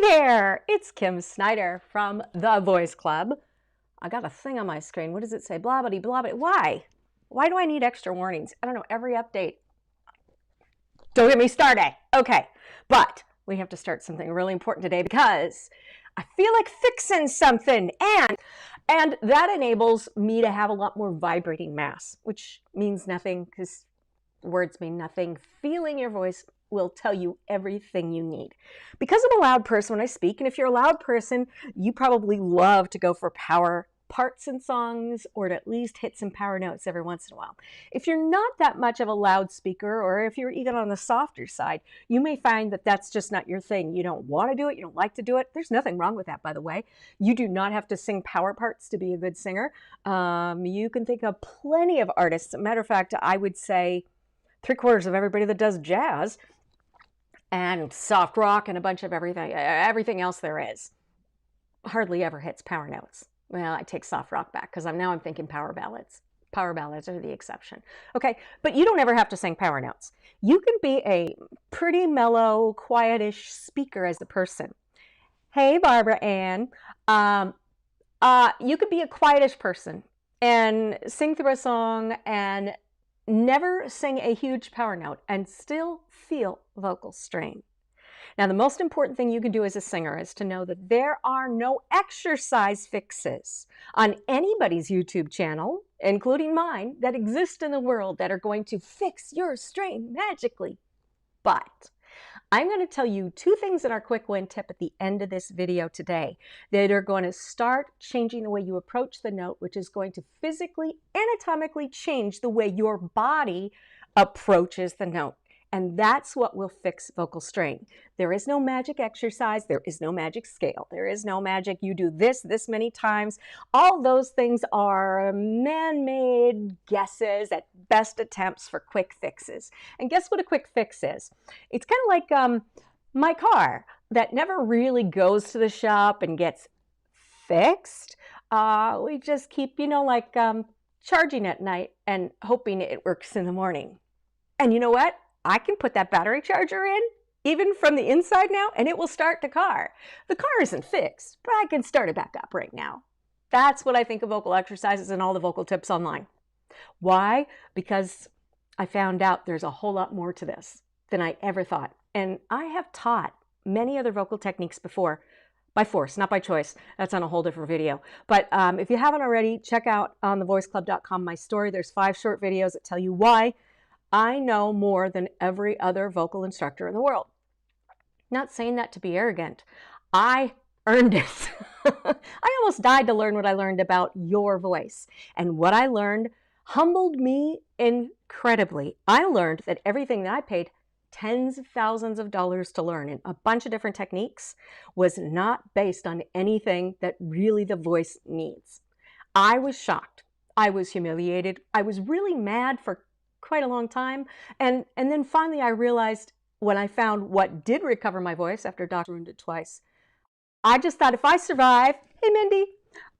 there, it's Kim Snyder from The Voice Club. I got a thing on my screen. What does it say? Blah, blah, blah, blah. Why? Why do I need extra warnings? I don't know. Every update. Don't get me started. Okay, but we have to start something really important today because I feel like fixing something, and that enables me to have a lot more vibrating mass, which means nothing because words mean nothing. Feeling your voice will tell you everything you need. Because I'm a loud person when I speak, and if you're a loud person, you probably love to go for power parts in songs or to at least hit some power notes every once in a while. If you're not that much of a loud speaker, or if you're even on the softer side, you may find that that's just not your thing. You don't want to do it, you don't like to do it. There's nothing wrong with that, by the way. You do not have to sing power parts to be a good singer. You can think of plenty of artists. As a matter of fact, I would say 3/4 of everybody that does jazz and soft rock and a bunch of everything else there is hardly ever hits power notes. Well, I take soft rock back because I'm thinking power ballads. Power ballads are the exception. Okay, but you don't ever have to sing power notes. You can be a pretty mellow, quietish speaker as a person. Hey, Barbara Ann. You could be a quietish person and sing through a song and never sing a huge power note and still feel vocal strain. Now, the most important thing you can do as a singer is to know that there are no exercise fixes on anybody's YouTube channel, including mine, that exist in the world that are going to fix your strain magically. But I'm going to tell you 2 things in our quick win tip at the end of this video today that are going to start changing the way you approach the note, which is going to physically, anatomically change the way your body approaches the note. And that's what will fix vocal strain. There is no magic exercise. There is no magic scale. There is no magic, you do this many times. All those things are man-made guesses at best attempts for quick fixes. And guess what a quick fix is? It's kind of like my car that never really goes to the shop and gets fixed. We just keep, charging at night and hoping it works in the morning. And you know what? I can put that battery charger in, even from the inside now, and it will start the car. The car isn't fixed, but I can start it back up right now. That's what I think of vocal exercises and all the vocal tips online. Why? Because I found out there's a whole lot more to this than I ever thought. And I have taught many other vocal techniques before, by force, not by choice. That's on a whole different video. But if you haven't already, check out on thevoiceclub.com my story. There's 5 short videos that tell you why I know more than every other vocal instructor in the world. Not saying that to be arrogant. I earned it. I almost died to learn what I learned about your voice. And what I learned humbled me incredibly. I learned that everything that I paid tens of thousands of dollars to learn in a bunch of different techniques was not based on anything that really the voice needs. I was shocked. I was humiliated. I was really mad for quite a long time. And then finally I realized when I found what did recover my voice after Doctor ruined it twice, I just thought if I survive, hey Mindy,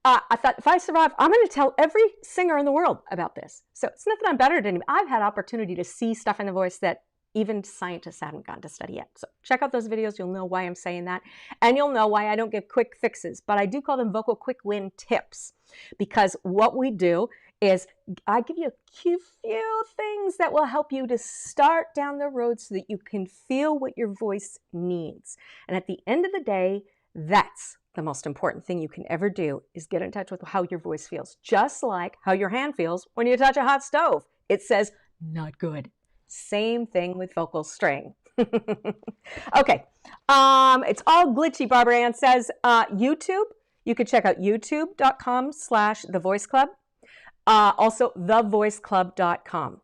I thought if I survive, I'm going to tell every singer in the world about this. So it's not that I'm better than anybody. I've had opportunity to see stuff in the voice that even scientists haven't gotten to study yet. So check out those videos. You'll know why I'm saying that. And you'll know why I don't give quick fixes, but I do call them vocal quick win tips, because what we do is I give you a few things that will help you to start down the road so that you can feel what your voice needs. And at the end of the day, that's the most important thing you can ever do, is get in touch with how your voice feels. Just like how your hand feels when you touch a hot stove. It says, not good. Same thing with vocal strain. Okay, it's all glitchy, Barbara Ann says. YouTube, you can check out youtube.com/thevoiceclub. Also, thevoiceclub.com.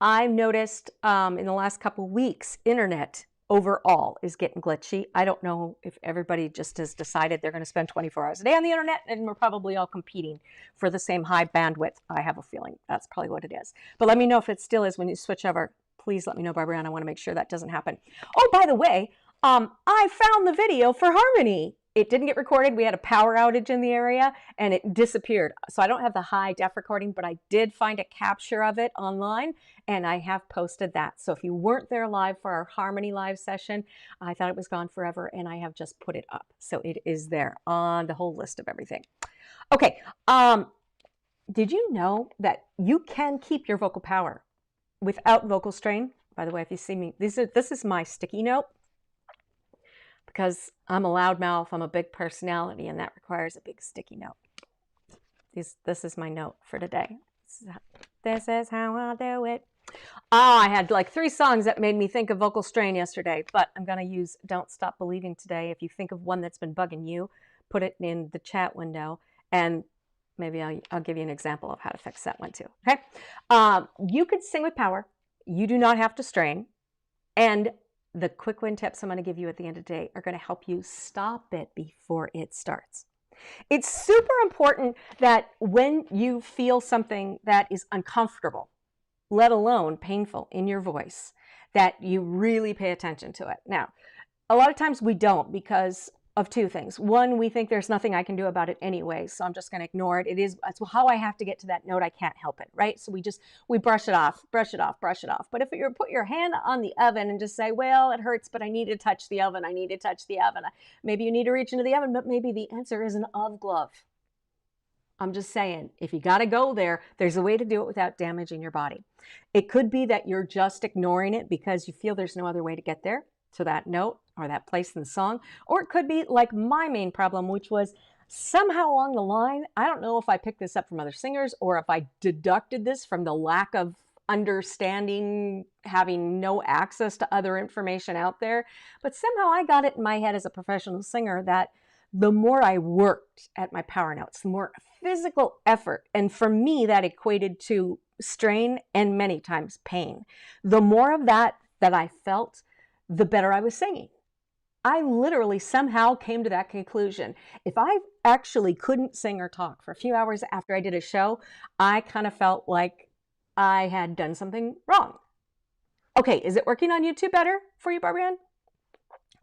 I've noticed in the last couple of weeks, internet overall is getting glitchy. I don't know if everybody just has decided they're going to spend 24 hours a day on the internet, and we're probably all competing for the same high bandwidth. I have a feeling that's probably what it is. But let me know if it still is when you switch over. Please let me know, Barbara Ann. I want to make sure that doesn't happen. Oh, by the way, I found the video for Harmony. it didn't get recorded. We had a power outage in the area and it disappeared. So I don't have the high def recording, but I did find a capture of it online and I have posted that. So if you weren't there live for our Harmony Live session, I thought it was gone forever and I have just put it up. So it is there on the whole list of everything. Okay. Did you know that you can keep your vocal power without vocal strain? By the way, if you see me, this is my sticky note because I'm a loudmouth, I'm a big personality, and that requires a big sticky note. This is my note for today. This is how I'll do it. I had like 3 songs that made me think of vocal strain yesterday, but I'm going to use Don't Stop Believing today. If you think of one that's been bugging you, put it in the chat window, and maybe I'll give you an example of how to fix that one too, okay? You could sing with power. You do not have to strain. And the quick win tips I'm going to give you at the end of the day are going to help you stop it before it starts. It's super important that when you feel something that is uncomfortable, let alone painful in your voice, that you really pay attention to it. Now, a lot of times we don't because of 2 things. One, we think there's nothing I can do about it anyway, so I'm just going to ignore it. That's how I have to get to that note. I can't help it, right? So we brush it off, brush it off, brush it off. But if you put your hand on the oven and just say, well, it hurts, but I need to touch the oven. I need to touch the oven. Maybe you need to reach into the oven, but maybe the answer is an of glove. I'm just saying, if you got to go there, there's a way to do it without damaging your body. It could be that you're just ignoring it because you feel there's no other way to get there to that note or that place in the song. Or it could be like my main problem, which was somehow along the line, I don't know if I picked this up from other singers or if I deducted this from the lack of understanding, having no access to other information out there. But somehow I got it in my head as a professional singer that the more I worked at my power notes, the more physical effort, and for me that equated to strain and many times pain. The more of that I felt, the better I was singing. I literally somehow came to that conclusion. If I actually couldn't sing or talk for a few hours after I did a show, I kind of felt like I had done something wrong. Okay, is it working on YouTube better for you, Barbarian?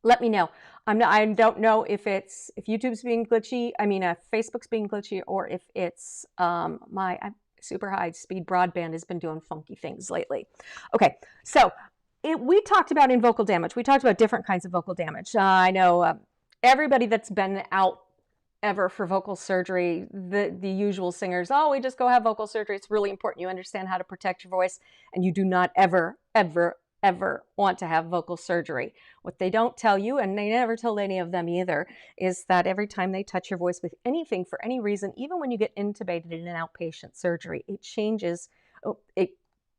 Let me know. I don't know if YouTube's being glitchy. I mean, Facebook's being glitchy, or if it's my super high speed broadband has been doing funky things lately. Okay, so we talked about in vocal damage. We talked about different kinds of vocal damage. I know everybody that's been out ever for vocal surgery, the usual singers, oh, we just go have vocal surgery. It's really important you understand how to protect your voice, and you do not ever, ever, ever want to have vocal surgery. What they don't tell you, and they never told any of them either, is that every time they touch your voice with anything for any reason, even when you get intubated in an outpatient surgery, it changes. It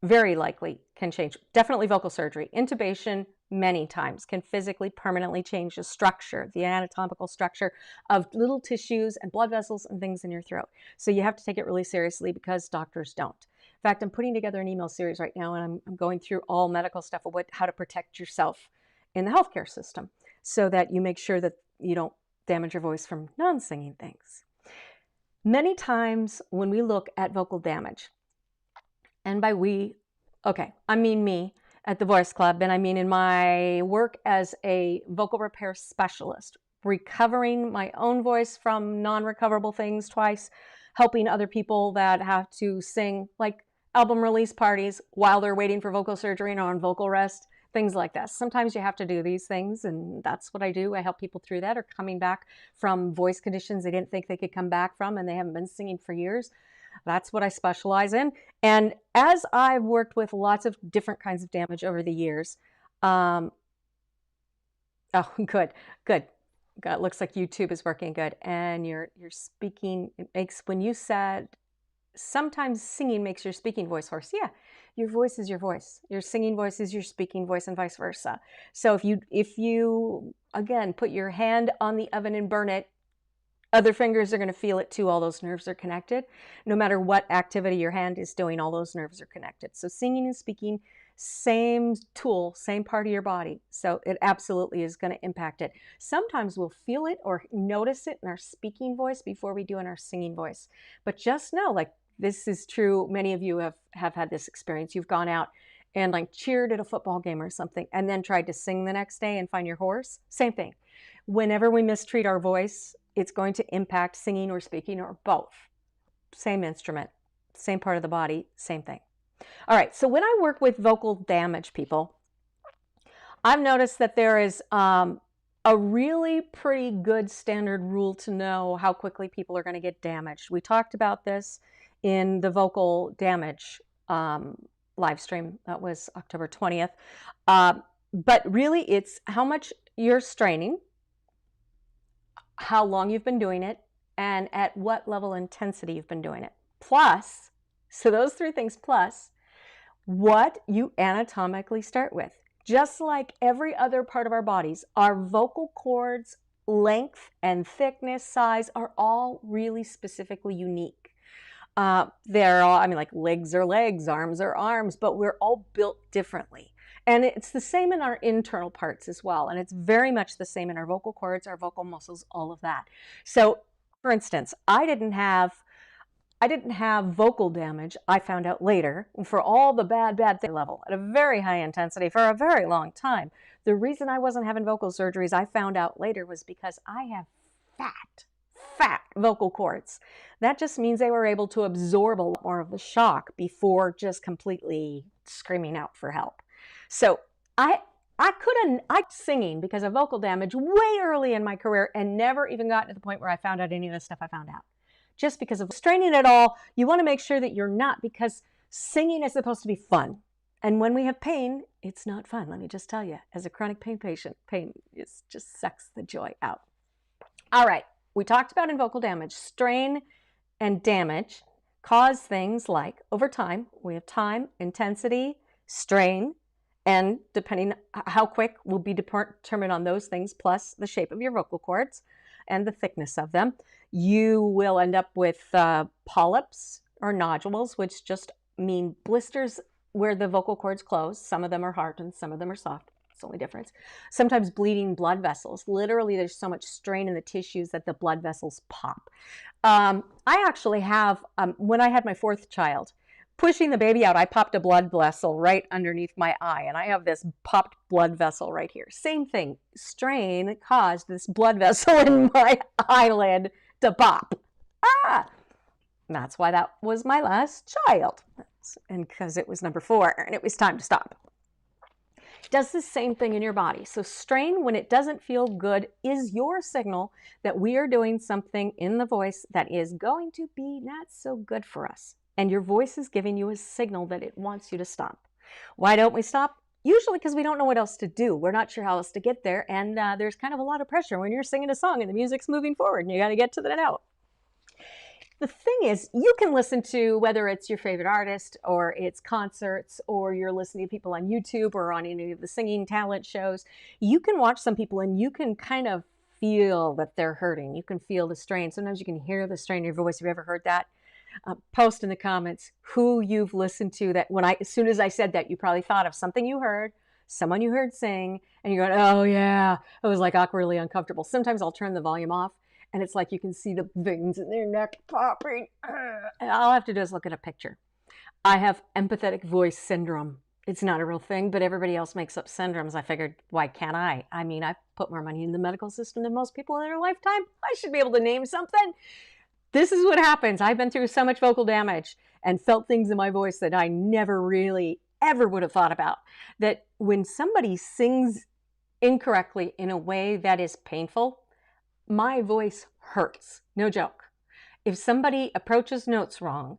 very likely can change. Definitely vocal surgery. Intubation many times can physically permanently change the structure, the anatomical structure of little tissues and blood vessels and things in your throat. So you have to take it really seriously because doctors don't. In fact, I'm putting together an email series right now, and I'm going through all medical stuff of how to protect yourself in the healthcare system so that you make sure that you don't damage your voice from non-singing things. Many times when we look at vocal damage, and by we, okay, I mean me at the Voice Club, and I mean in my work as a vocal repair specialist, recovering my own voice from non-recoverable things twice, helping other people that have to sing like album release parties while they're waiting for vocal surgery and are on vocal rest, things like that. Sometimes you have to do these things, and that's what I do. I help people through that, or coming back from voice conditions they didn't think they could come back from and they haven't been singing for years. That's what I specialize in. And as I've worked with lots of different kinds of damage over the years, oh, good. God, looks like YouTube is working good. And you're speaking, it makes, when you said, sometimes singing makes your speaking voice hoarse. Yeah, your voice is your voice. Your singing voice is your speaking voice, and vice versa. So if you again, put your hand on the oven and burn it, other fingers are going to feel it too. All those nerves are connected. No matter what activity your hand is doing, all those nerves are connected. So singing and speaking, same tool, same part of your body. So it absolutely is going to impact it. Sometimes we'll feel it or notice it in our speaking voice before we do in our singing voice. But just know, like, this is true. Many of you have had this experience. You've gone out and like cheered at a football game or something and then tried to sing the next day and find your hoarse. Same thing. Whenever we mistreat our voice, it's going to impact singing or speaking or both. Same instrument, same part of the body, same thing. All right, so when I work with vocal damage people, I've noticed that there is a really pretty good standard rule to know how quickly people are going to get damaged. We talked about this in the vocal damage live stream. That was October 20th. But really, it's how much you're straining, how long you've been doing it, and at what level of intensity you've been doing it. Plus, so those three things plus, what you anatomically start with. Just like every other part of our bodies, our vocal cords, length and thickness, size are all really specifically unique. They're all, I mean, like legs are legs, arms are arms, but we're all built differently. And it's the same in our internal parts as well. And it's very much the same in our vocal cords, our vocal muscles, all of that. So, for instance, I didn't have vocal damage, I found out later, for all the bad thing level at a very high intensity for a very long time. The reason I wasn't having vocal surgeries, I found out later, was because I have fat vocal cords. That just means they were able to absorb a lot more of the shock before just completely screaming out for help. So I singing because of vocal damage way early in my career and never even gotten to the point where I found out any of the stuff I found out. Just because of straining at all, you want to make sure that you're not, because singing is supposed to be fun. And when we have pain, it's not fun. Let me just tell you, as a chronic pain patient, pain just sucks the joy out. All right, we talked about in vocal damage, strain and damage cause things like, over time, we have time, intensity, strain, and depending how quick will be determined on those things, plus the shape of your vocal cords and the thickness of them. You will end up with polyps or nodules, which just mean blisters where the vocal cords close. Some of them are hard and some of them are soft. It's the only difference. Sometimes bleeding blood vessels. Literally, there's so much strain in the tissues that the blood vessels pop. I actually have, when I had my fourth child, pushing the baby out, I popped a blood vessel right underneath my eye, and I have this popped blood vessel right here. Same thing. Strain caused this blood vessel in my eyelid to pop. That's why that was my last child, and because it was number 4 and it was time to stop. It does the same thing in your body. So strain, when it doesn't feel good, is your signal that we are doing something in the voice that is going to be not so good for us. And your voice is giving you a signal that it wants you to stop. Why don't we stop? Usually because we don't know what else to do. We're not sure how else to get there, and there's kind of a lot of pressure when you're singing a song and the music's moving forward and you got to get to the note. The thing is, you can listen to, whether it's your favorite artist or it's concerts or you're listening to people on YouTube or on any of the singing talent shows, you can watch some people and you can kind of feel that they're hurting. You can feel the strain. Sometimes you can hear the strain in your voice. Have you ever heard that? Post in the comments who you've listened to that as soon as I said that, you probably thought of something you heard, someone you heard sing, and you're going, oh yeah, it was like awkwardly uncomfortable. Sometimes I'll turn the volume off and it's like you can see the veins in their neck popping. And all I have to do is look at a picture. I have empathetic voice syndrome. It's not a real thing, but everybody else makes up syndromes. I figured, why can't I? I mean, I've put more money in the medical system than most people in their lifetime. I should be able to name something. This is what happens. I've been through so much vocal damage and felt things in my voice that I never really ever would have thought about. That when somebody sings incorrectly in a way that is painful, my voice hurts. No joke. If somebody approaches notes wrong,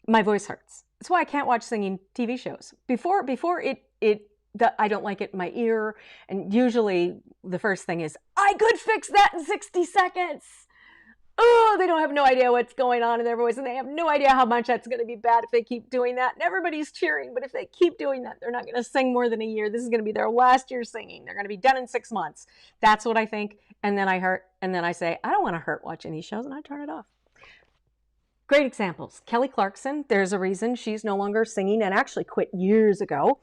my voice hurts. That's why I can't watch singing TV shows. Before I don't like it in my ear, and usually the first thing is, I could fix that in 60 seconds. Oh, they don't have no idea what's going on in their voice, and they have no idea how much that's going to be bad if they keep doing that. And everybody's cheering, but if they keep doing that, they're not going to sing more than a year. This is going to be their last year singing. They're going to be done in 6 months. That's what I think. And then I hurt, and then I say, I don't want to hurt watching these shows, and I turn it off. Great examples. Kelly Clarkson, there's a reason she's no longer singing and actually quit years ago.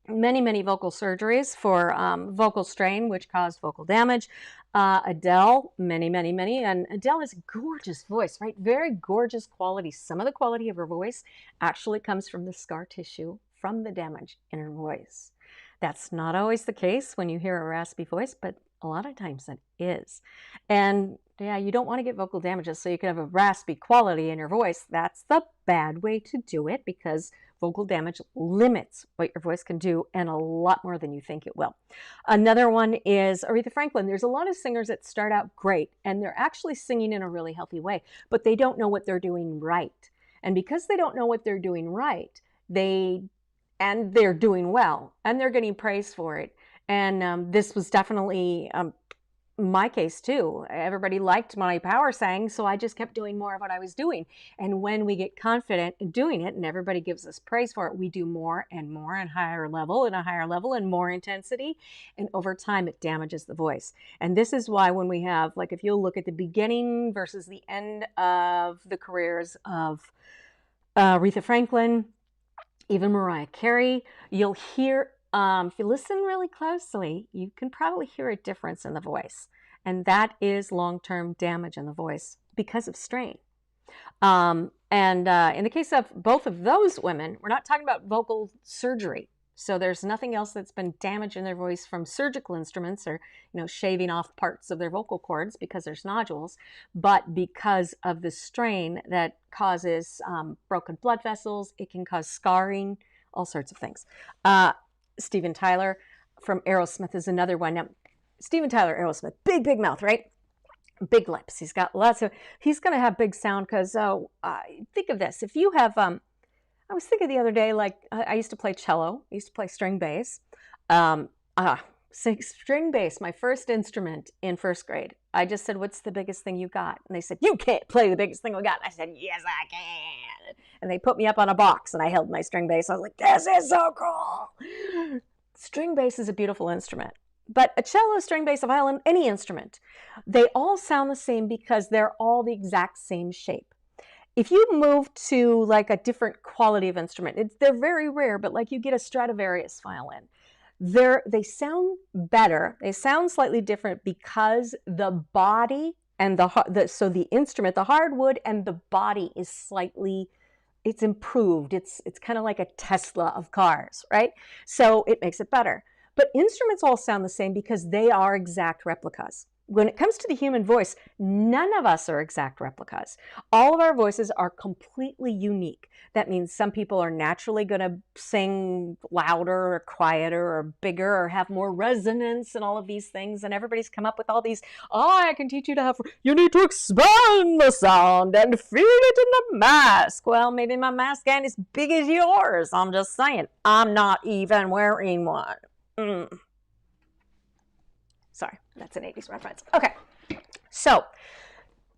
Many vocal surgeries for vocal strain, which caused vocal damage. Adele, many. And Adele has a gorgeous voice, right? Very gorgeous quality. Some of the quality of her voice actually comes from the scar tissue from the damage in her voice. That's not always the case when you hear a raspy voice, but A lot of times it is. And yeah, you don't want to get vocal damages so you can have a raspy quality in your voice. That's the bad way to do it, because vocal damage limits what your voice can do, and a lot more than you think it will. Another one is Aretha Franklin. There's a lot of singers that start out great and they're actually singing in a really healthy way, but they don't know what they're doing right. And because they don't know what they're doing right, they're doing well and they're getting praise for it. And this was definitely my case too. Everybody liked my power sang, so I just kept doing more of what I was doing. And when we get confident in doing it and everybody gives us praise for it, we do more and more and higher level and a higher level and more intensity. And over time, it damages the voice. And this is why when we have, like, if you'll look at the beginning versus the end of the careers of Aretha Franklin, even Mariah Carey, you'll hear, if you listen really closely, you can probably hear a difference in the voice. And that is long-term damage in the voice because of strain. In the case of both of those women, we're not talking about vocal surgery. So there's nothing else that's been damaged in their voice from surgical instruments or, shaving off parts of their vocal cords because there's nodules, but because of the strain that causes broken blood vessels. It can cause scarring, all sorts of things. Steven Tyler from Aerosmith is another one. Now, Steven Tyler, Aerosmith, big mouth, right? Big lips. He's got he's going to have big sound because, think of this. If you have, I was thinking the other day, like I used to play cello. I used to play string bass. String bass, my first instrument in first grade. I just said, what's the biggest thing you got? And they said, you can't play the biggest thing we got. And I said, yes, I can. And they put me up on a box and I held my string bass. I was like, this is so cool. String bass is a beautiful instrument. But a cello, string bass, a violin, any instrument, they all sound the same because they're all the exact same shape. If you move to like a different quality of instrument, they're very rare, but like you get a Stradivarius violin, they sound better. They sound slightly different because the body and the instrument, the hardwood and the body is slightly, it's improved. It's kind of like a Tesla of cars, right? So it makes it better. But instruments all sound the same because they are exact replicas. When it comes to the human voice, none of us are exact replicas. All of our voices are completely unique. That means some people are naturally going to sing louder or quieter or bigger or have more resonance and all of these things. And everybody's come up with all these, I can teach you you need to expand the sound and feel it in the mask. Well, maybe my mask ain't as big as yours. I'm just saying, I'm not even wearing one. Sorry, that's an 80s reference. Okay, so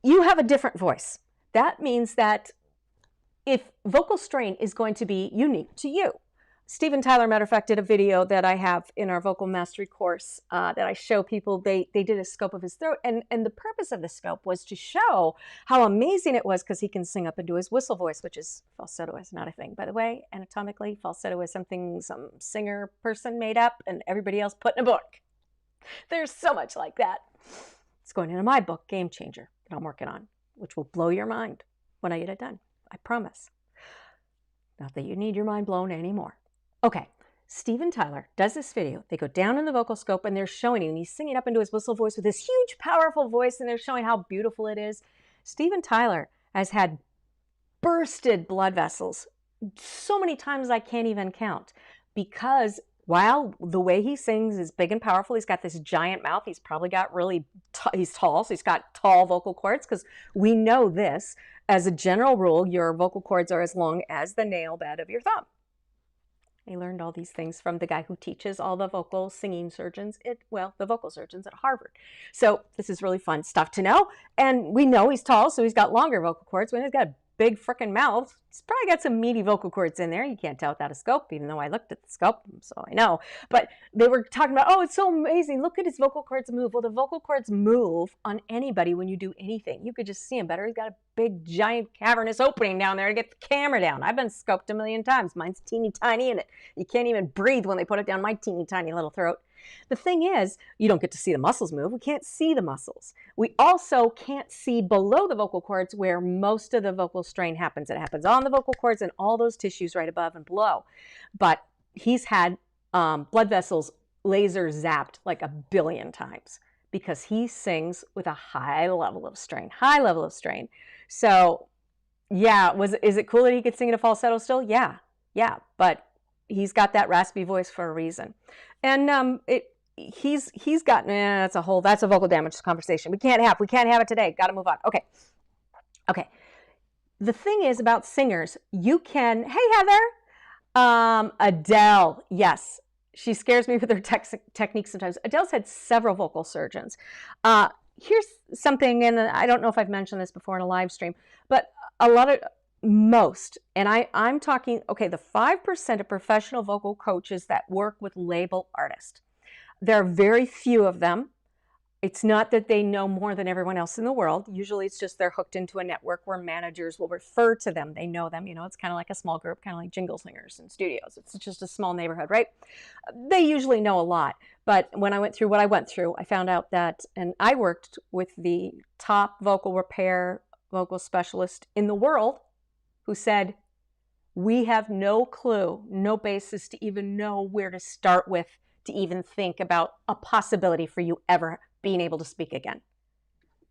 you have a different voice. That means that if vocal strain is going to be unique to you. Steven Tyler, matter of fact, did a video that I have in our vocal mastery course that I show people. They did a scope of his throat, and the purpose of the scope was to show how amazing it was because he can sing up into his whistle voice, which is falsetto is not a thing, by the way. Anatomically, falsetto is something some singer person made up and everybody else put in a book. There's so much like that. It's going into my book, Game Changer, that I'm working on, which will blow your mind when I get it done. I promise. Not that you need your mind blown anymore. Okay, Steven Tyler does this video. They go down in the vocal scope and they're showing him, and he's singing up into his whistle voice with this huge, powerful voice, and they're showing how beautiful it is. Steven Tyler has had bursted blood vessels so many times I can't even count because while the way he sings is big and powerful, he's got this giant mouth. He's probably got he's tall, so he's got tall vocal cords because we know this. As a general rule, your vocal cords are as long as the nail bed of your thumb. I learned all these things from the guy who teaches all the vocal singing surgeons, the vocal surgeons at Harvard. So this is really fun stuff to know. And we know he's tall, so he's got longer vocal cords. When he's got a big frickin' mouth, he's probably got some meaty vocal cords in there. You can't tell without a scope, even though I looked at the scope, so I know. But they were talking about, oh, it's so amazing. Look at his vocal cords move. Well, the vocal cords move on anybody when you do anything. You could just see him better. He's got a big, giant, cavernous opening down there to get the camera down. I've been scoped a million times. Mine's teeny tiny in it. You can't even breathe when they put it down my teeny tiny little throat. The thing is, you don't get to see the muscles move. We can't see the muscles. We also can't see below the vocal cords where most of the vocal strain happens. It happens on the vocal cords and all those tissues right above and below. But he's had blood vessels laser zapped like 1 billion times because he sings with a high level of strain, high level of strain. So yeah, is it cool that he could sing in a falsetto still? Yeah, yeah, but he's got that raspy voice for a reason. And he's got that's a vocal damage conversation we can't have it today. Got to move on. Okay. The thing is about singers, you can, hey Heather, Adele, yes, she scares me with her technique sometimes. Adele's had several vocal surgeons. Here's something, and I don't know if I've mentioned this before in a live stream, but I'm talking, okay, the 5% of professional vocal coaches that work with label artists. There are very few of them. It's not that they know more than everyone else in the world. Usually it's just they're hooked into a network where managers will refer to them. They know them. It's kind of like a small group, kind of like jingle singers in studios. It's just a small neighborhood, right? They usually know a lot. But when I went through what I went through, I found out that, and I worked with the top vocal repair vocal specialist in the world who said, we have no clue, no basis to even know where to start with, to even think about a possibility for you ever being able to speak again.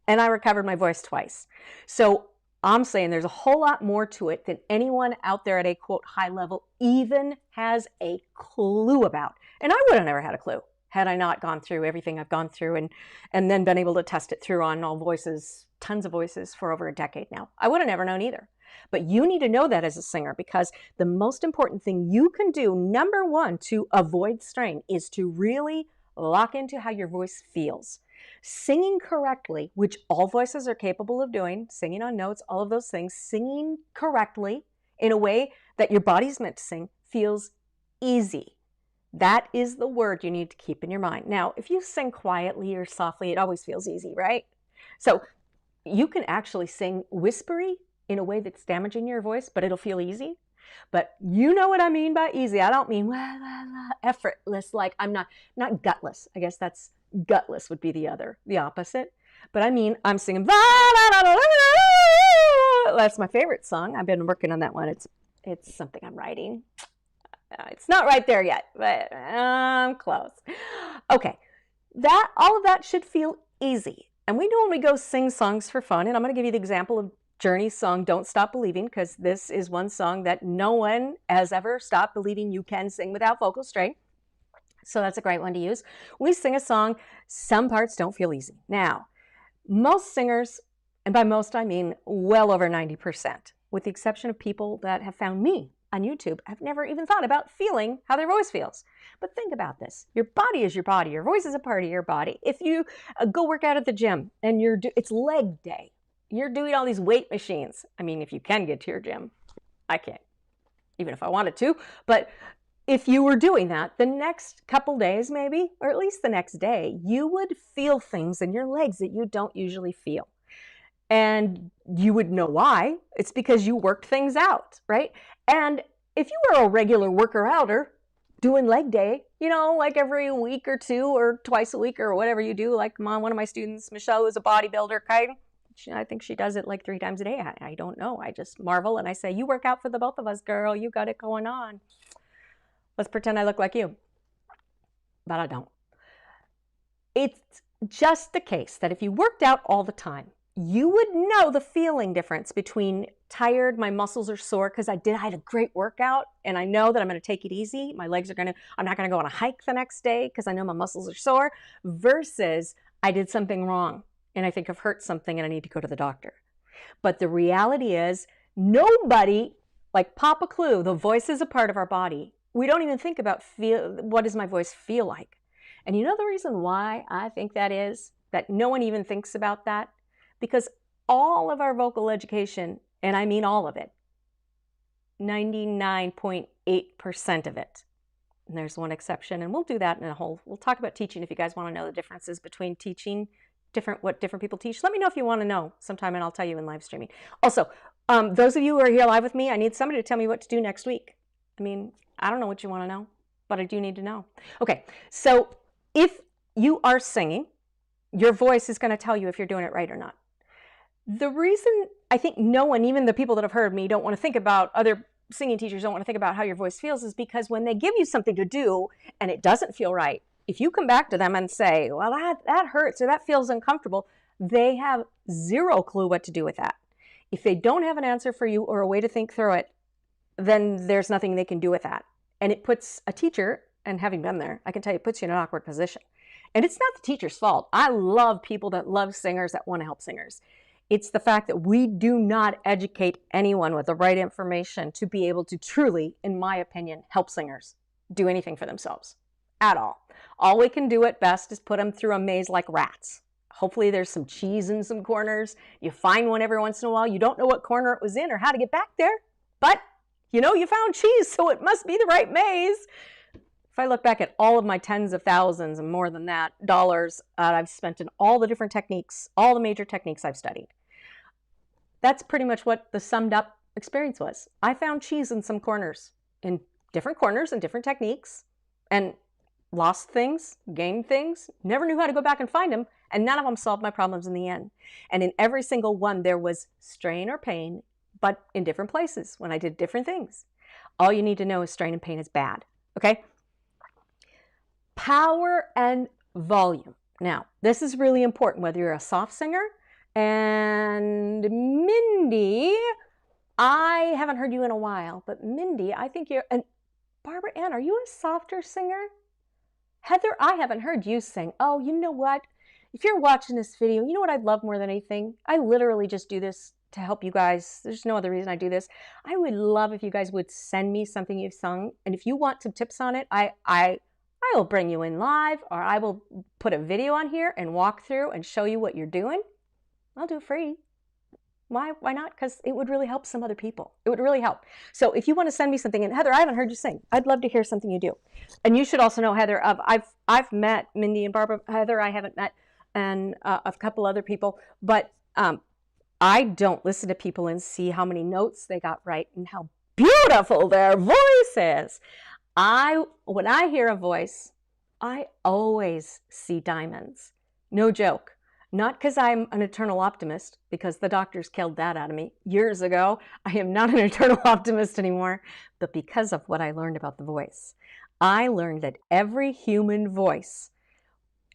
And I recovered my voice twice. So I'm saying there's a whole lot more to it than anyone out there at a quote high level even has a clue about. And I would have never had a clue had I not gone through everything I've gone through and then been able to test it through on all voices, tons of voices for over a decade now. I would have never known either. But you need to know that as a singer, because the most important thing you can do, number one, to avoid strain is to really lock into how your voice feels. Singing correctly, which all voices are capable of doing, singing on notes, all of those things, singing correctly in a way that your body's meant to sing feels easy. That is the word you need to keep in your mind. Now, if you sing quietly or softly, it always feels easy, right? So you can actually sing whispery in a way that's damaging your voice, but it'll feel easy. But you know what I mean by easy. I don't mean effortless, like I'm not gutless. I guess that's gutless would be the opposite. But I mean, I'm singing, that's my favorite song. I've been working on that one. It's something I'm writing. It's not right there yet, but I'm close. Okay, all of that should feel easy. And we know when we go sing songs for fun, and I'm going to give you the example of Journey's song, Don't Stop Believing, because this is one song that no one has ever stopped believing you can sing without vocal strain. So that's a great one to use. We sing a song, some parts don't feel easy. Now, most singers, and by most I mean well over 90%, with the exception of people that have found me on YouTube, have never even thought about feeling how their voice feels. But think about this. Your body is your body. Your voice is a part of your body. If you go work out at the gym and it's leg day, you're doing all these weight machines. I mean, if you can get to your gym, I can't, even if I wanted to. But if you were doing that, the next couple days maybe, or at least the next day, you would feel things in your legs that you don't usually feel. And you would know why. It's because you worked things out, right? And if you were a regular worker-outer doing leg day, like every week or two or twice a week or whatever you do, like one of my students, Michelle, is a bodybuilder, I think she does it like 3 times a day. I don't know. I just marvel and I say, you work out for the both of us, girl. You got it going on. Let's pretend I look like you. But I don't. It's just the case that if you worked out all the time, you would know the feeling difference between tired, my muscles are sore because I had a great workout and I know that I'm going to take it easy. I'm not going to go on a hike the next day because I know my muscles are sore, versus I did something wrong and I think I've hurt something and I need to go to the doctor. But the reality is nobody, like pop a clue, the voice is a part of our body. We don't even think about what does my voice feel like? And you know the reason why I think that is? That no one even thinks about that? Because all of our vocal education, and I mean all of it, 99.8% of it, and there's one exception, and we'll do that we'll talk about teaching if you guys want to know the differences between teaching, what different people teach. Let me know if you want to know sometime, and I'll tell you in live streaming. Also, those of you who are here live with me, I need somebody to tell me what to do next week. I mean, I don't know what you want to know, but I do need to know. Okay, so if you are singing, your voice is going to tell you if you're doing it right or not. The reason I think no one, even the people that have heard me, don't want to think about, other singing teachers don't want to think about how your voice feels, is because when they give you something to do and it doesn't feel right, if you come back to them and say, well, that hurts or that feels uncomfortable, they have zero clue what to do with that. If they don't have an answer for you or a way to think through it, then there's nothing they can do with that. And it puts a teacher, and having been there, I can tell you, it puts you in an awkward position. And it's not the teacher's fault. I love people that love singers, that want to help singers. It's the fact that we do not educate anyone with the right information to be able to truly, in my opinion, help singers do anything for themselves at all. All we can do at best is put them through a maze like rats. Hopefully there's some cheese in some corners. You find one every once in a while. You don't know what corner it was in or how to get back there, but you know you found cheese, so it must be the right maze. If I look back at all of my tens of thousands and more than that dollars I've spent in all the different techniques, all the major techniques I've studied, that's pretty much what the summed up experience was. I found cheese in some corners, in different corners and different techniques, and lost things, gained things, never knew how to go back and find them, and none of them solved my problems in the end. And in every single one, there was strain or pain, but in different places when I did different things. All you need to know is strain and pain is bad, okay? Power and volume. Now, this is really important, whether you're a soft singer. And Mindy, I haven't heard you in a while, but Mindy, I think you're, and Barbara Ann, are you a softer singer? Heather, I haven't heard you sing. Oh, you know what? If you're watching this video, you know what I'd love more than anything? I literally just do this to help you guys. There's no other reason I do this. I would love if you guys would send me something you've sung. And if you want some tips on it, I will bring you in live, or I will put a video on here and walk through and show you what you're doing. I'll do it free. Why not? Because it would really help some other people. It would really help. So if you want to send me something, and Heather, I haven't heard you sing. I'd love to hear something you do. And you should also know, Heather, I've met Mindy and Barbara. Heather, I haven't met, and a couple other people. But I don't listen to people and see how many notes they got right and how beautiful their voice is. When I hear a voice, I always see diamonds. No joke. Not because I'm an eternal optimist, because the doctors killed that out of me years ago. I am not an eternal optimist anymore, but because of what I learned about the voice. I learned that every human voice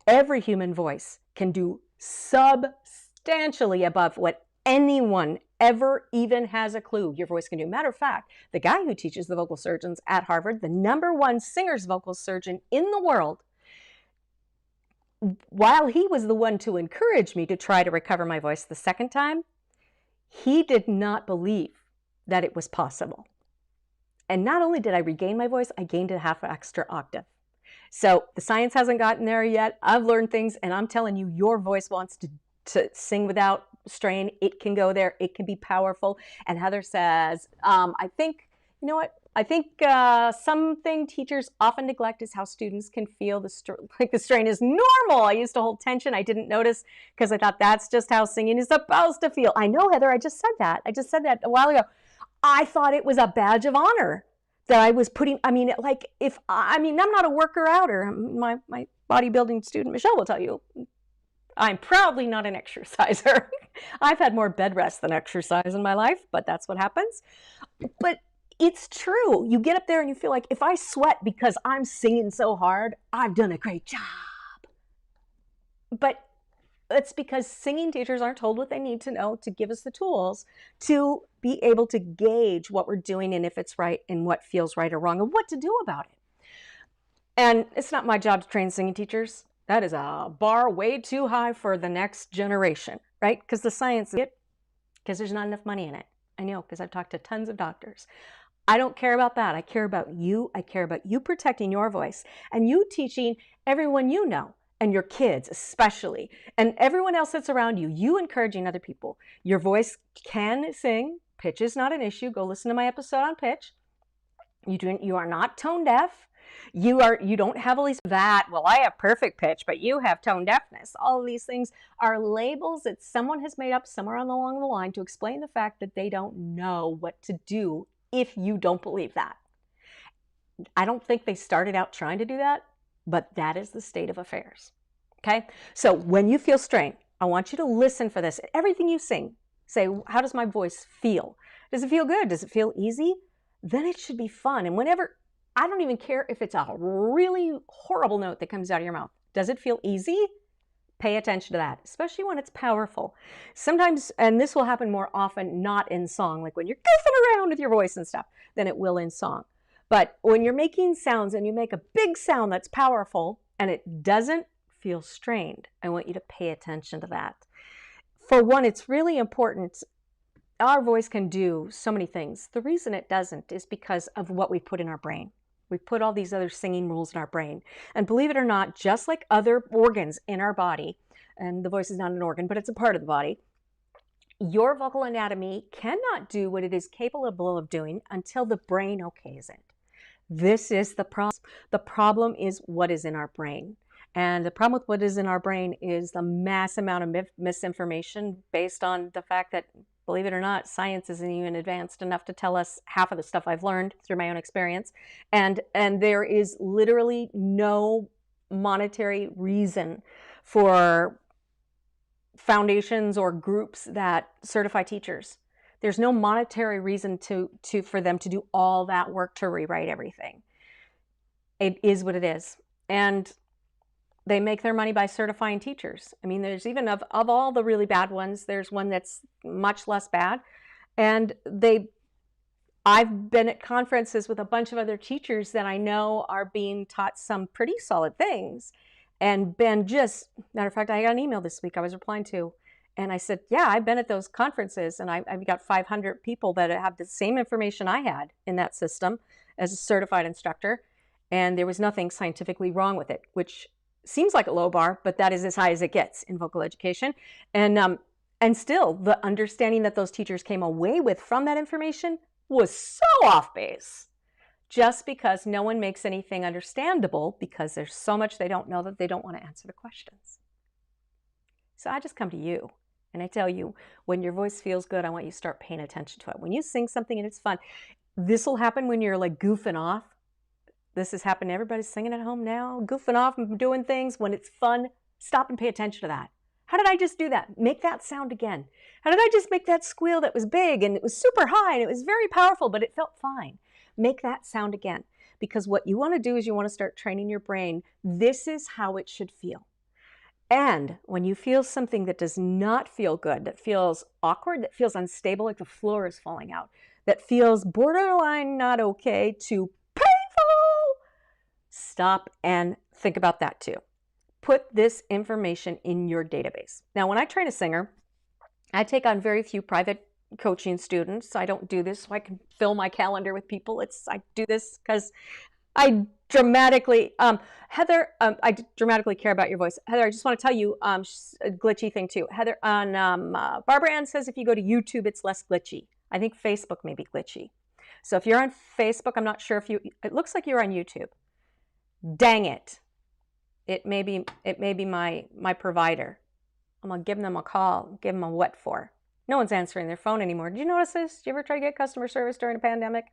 can do substantially above what anyone ever even has a clue your voice can do. Matter of fact, the guy who teaches the vocal surgeons at Harvard, the #1 singer's vocal surgeon in the world, while he was the one to encourage me to try to recover my voice the second time, he did not believe that it was possible. And not only did I regain my voice, I gained a half extra octave. So the science hasn't gotten there yet. I've learned things, and I'm telling you, your voice wants to sing without strain. It can go there. It can be powerful. And Heather says, I think, you know what? I think something teachers often neglect is how students can feel the strain is normal. I used to hold tension. I didn't notice because I thought that's just how singing is supposed to feel. I know, Heather, I just said that. I just said that a while ago. I thought it was a badge of honor that I was putting, I'm not a worker-outer. My bodybuilding student, Michelle, will tell you, I'm proudly not an exerciser. I've had more bed rest than exercise in my life, but that's what happens. But it's true. You get up there and you feel like, if I sweat because I'm singing so hard, I've done a great job. But it's because singing teachers aren't told what they need to know to give us the tools to be able to gauge what we're doing and if it's right and what feels right or wrong and what to do about it. And it's not my job to train singing teachers. That is a bar way too high for the next generation, right? Because the science, because there's not enough money in it. I know, because I've talked to tons of doctors. I don't care about that. I care about you. I care about you protecting your voice and you teaching everyone you know, and your kids especially, and everyone else that's around you, you encouraging other people. Your voice can sing. Pitch is not an issue. Go listen to my episode on pitch. You are not tone deaf. You don't have all these that, well, I have perfect pitch, but you have tone deafness. All of these things are labels that someone has made up somewhere along the line to explain the fact that they don't know what to do if you don't believe that. I don't think they started out trying to do that, but that is the state of affairs. Okay? So when you feel strain, I want you to listen for this. Everything you sing, say, how does my voice feel? Does it feel good? Does it feel easy? Then it should be fun. And whenever I don't even care if it's a really horrible note that comes out of your mouth. Does it feel easy? Pay attention to that, especially when it's powerful. Sometimes, and this will happen more often, not in song, like when you're goofing around with your voice and stuff, than it will in song. But when you're making sounds and you make a big sound that's powerful and it doesn't feel strained, I want you to pay attention to that. For one, it's really important. Our voice can do so many things. The reason it doesn't is because of what we put in our brain. We put all these other singing rules in our brain. And believe it or not, just like other organs in our body, and the voice is not an organ, but it's a part of the body, your vocal anatomy cannot do what it is capable of doing until the brain okays it. This is the problem. The problem is what is in our brain. And the problem with what is in our brain is the mass amount of misinformation based on the fact that, believe it or not, science isn't even advanced enough to tell us half of the stuff I've learned through my own experience. And there is literally no monetary reason for foundations or groups that certify teachers. There's no monetary reason for them to do all that work to rewrite everything. It is what it is. And they make their money by certifying teachers. I mean, there's even of all the really bad ones, there's one that's much less bad. And I've been at conferences with a bunch of other teachers that I know are being taught some pretty solid things. And been just, matter of fact, I got an email this week I was replying to. And I said, yeah, I've been at those conferences and I've got 500 people that have the same information I had in that system as a certified instructor. And there was nothing scientifically wrong with it, which seems like a low bar, but that is as high as it gets in vocal education. And still, the understanding that those teachers came away with from that information was so off base, just because no one makes anything understandable because there's so much they don't know that they don't want to answer the questions. So I just come to you and I tell you, when your voice feels good, I want you to start paying attention to it. When you sing something and it's fun, this will happen when you're like goofing off. This is happening. Everybody's singing at home now, goofing off and doing things. When it's fun, stop and pay attention to that. How did I just do that? Make that sound again. How did I just make that squeal that was big and it was super high and it was very powerful, but it felt fine? Make that sound again. Because what you want to do is you want to start training your brain. This is how it should feel. And when you feel something that does not feel good, that feels awkward, that feels unstable, like the floor is falling out, that feels borderline not okay to stop and think about that too. Put this information in your database. Now, when I train a singer, I take on very few private coaching students. I don't do this so I can fill my calendar with people. I do this because I dramatically, Heather, I dramatically care about your voice. Heather, I just want to tell you a glitchy thing too. Heather, Barbara Ann says if you go to YouTube, it's less glitchy. I think Facebook may be glitchy. So if you're on Facebook, I'm not sure if it looks like you're on YouTube. Dang it. It may be my provider. I'm going to give them a call, give them a what for. No one's answering their phone anymore. Did you notice this? Did you ever try to get customer service during a pandemic?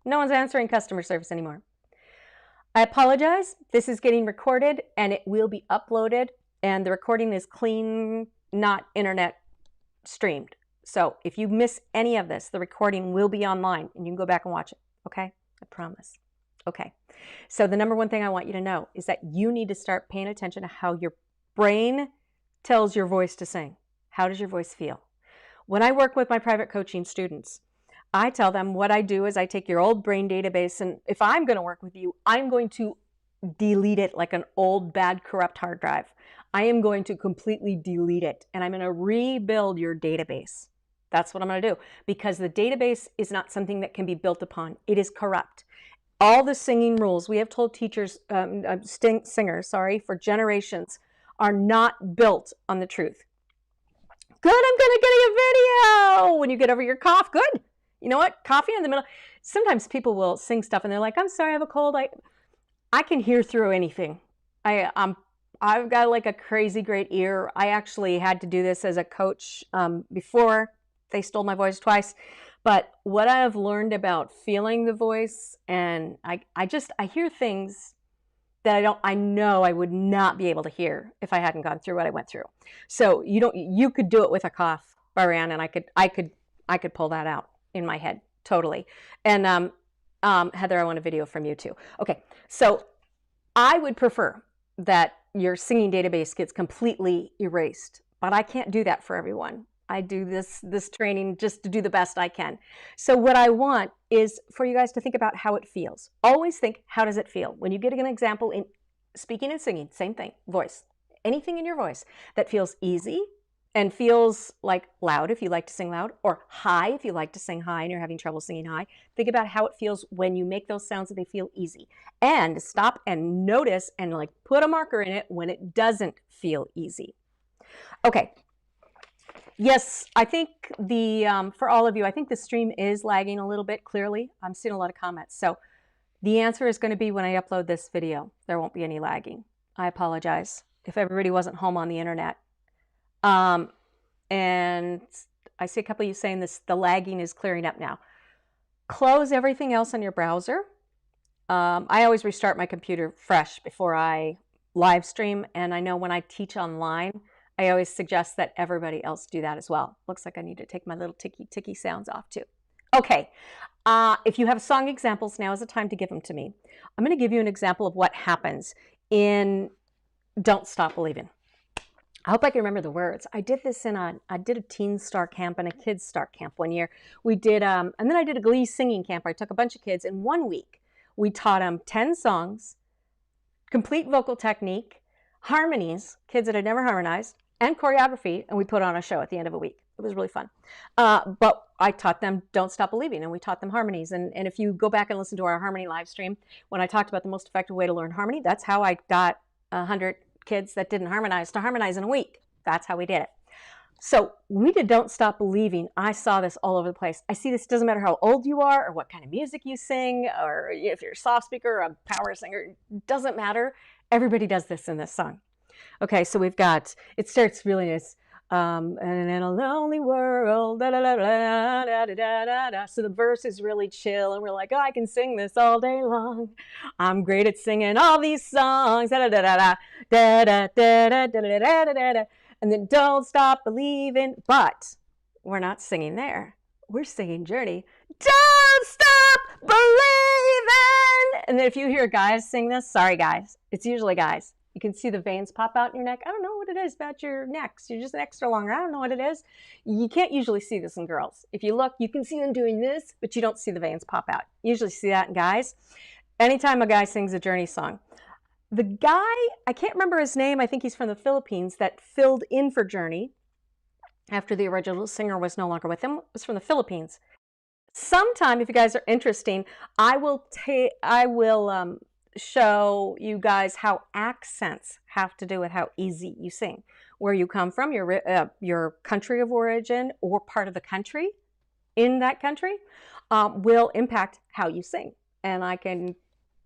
No one's answering customer service anymore. I apologize. This is getting recorded and it will be uploaded, and the recording is clean, not internet streamed. So if you miss any of this, the recording will be online and you can go back and watch it. Okay? I promise. Okay. So the number one thing I want you to know is that you need to start paying attention to how your brain tells your voice to sing. How does your voice feel? When I work with my private coaching students, I tell them what I do is I take your old brain database, and if I'm going to work with you, I'm going to delete it like an old, bad, corrupt hard drive. I am going to completely delete it, and I'm going to rebuild your database. That's what I'm going to do, because the database is not something that can be built upon. It is corrupt. All the singing rules we have told teachers, singers, for generations, are not built on the truth. Good, I'm going to get you a video. When you get over your cough, good. You know what? Coffee in the middle. Sometimes people will sing stuff and they're like, I'm sorry, I have a cold. I can hear through anything. I've got like a crazy great ear. I actually had to do this as a coach before they stole my voice twice. But what I have learned about feeling the voice, and I hear things that I know I would not be able to hear if I hadn't gone through what I went through. So you could do it with a cough, Barianne, and I could pull that out in my head totally. And Heather, I want a video from you too. Okay, so I would prefer that your singing database gets completely erased, but I can't do that for everyone. I do this training just to do the best I can. So what I want is for you guys to think about how it feels. Always think, how does it feel? When you get an example in speaking and singing, same thing, voice. Anything in your voice that feels easy and feels like loud if you like to sing loud, or high if you like to sing high and you're having trouble singing high. Think about how it feels when you make those sounds that they feel easy. And stop and notice and like put a marker in it when it doesn't feel easy. Okay. Yes, I think for all of you, I think the stream is lagging a little bit, clearly. I'm seeing a lot of comments. So the answer is going to be when I upload this video, there won't be any lagging. I apologize if everybody wasn't home on the internet. And I see a couple of you saying this, the lagging is clearing up now. Close everything else on your browser. I always restart my computer fresh before I live stream. And I know when I teach online, I always suggest that everybody else do that as well. Looks like I need to take my little ticky sounds off too. Okay, if you have song examples, now is the time to give them to me. I'm going to give you an example of what happens in Don't Stop Believing. I hope I can remember the words. I did this I did a teen star camp and a kids star camp one year. We did, and then I did a Glee singing camp. I took a bunch of kids in 1 week. We taught them 10 songs, complete vocal technique, harmonies, kids that had never harmonized, and choreography, and we put on a show at the end of a week. It was really fun. But I taught them Don't Stop Believing, and we taught them harmonies. And if you go back and listen to our harmony live stream, when I talked about the most effective way to learn harmony, that's how I got 100 kids that didn't harmonize to harmonize in a week. That's how we did it. So we did Don't Stop Believing. I saw this all over the place. I see this, doesn't matter how old you are or what kind of music you sing, or if you're a soft speaker or a power singer, doesn't matter. Everybody does this in this song. Okay, so we've got, it starts really nice. And in a lonely world, da, da, da, da, da, da, da, da. So the verse is really chill, and we're like, oh, I can sing this all day long. I'm great at singing all these songs, da, da, da, da, da, da, da, da, da, da, da, da. And then Don't Stop Believing, but we're not singing there. We're singing Journey. Don't stop believing. And then if you hear guys sing this, sorry guys, it's usually guys. You can see the veins pop out in your neck. I don't know what it is about your necks. You're just extra longer. I don't know what it is. You can't usually see this in girls. If you look, you can see them doing this, but you don't see the veins pop out. You usually see that in guys. Anytime a guy sings a Journey song. The guy, I can't remember his name, I think he's from the Philippines, that filled in for Journey after the original singer was no longer with him, was from the Philippines. Sometime, if you guys are interested, I will show you guys how accents have to do with how easy you sing. Where you come from, your country of origin or part of the country in that country will impact how you sing. And I can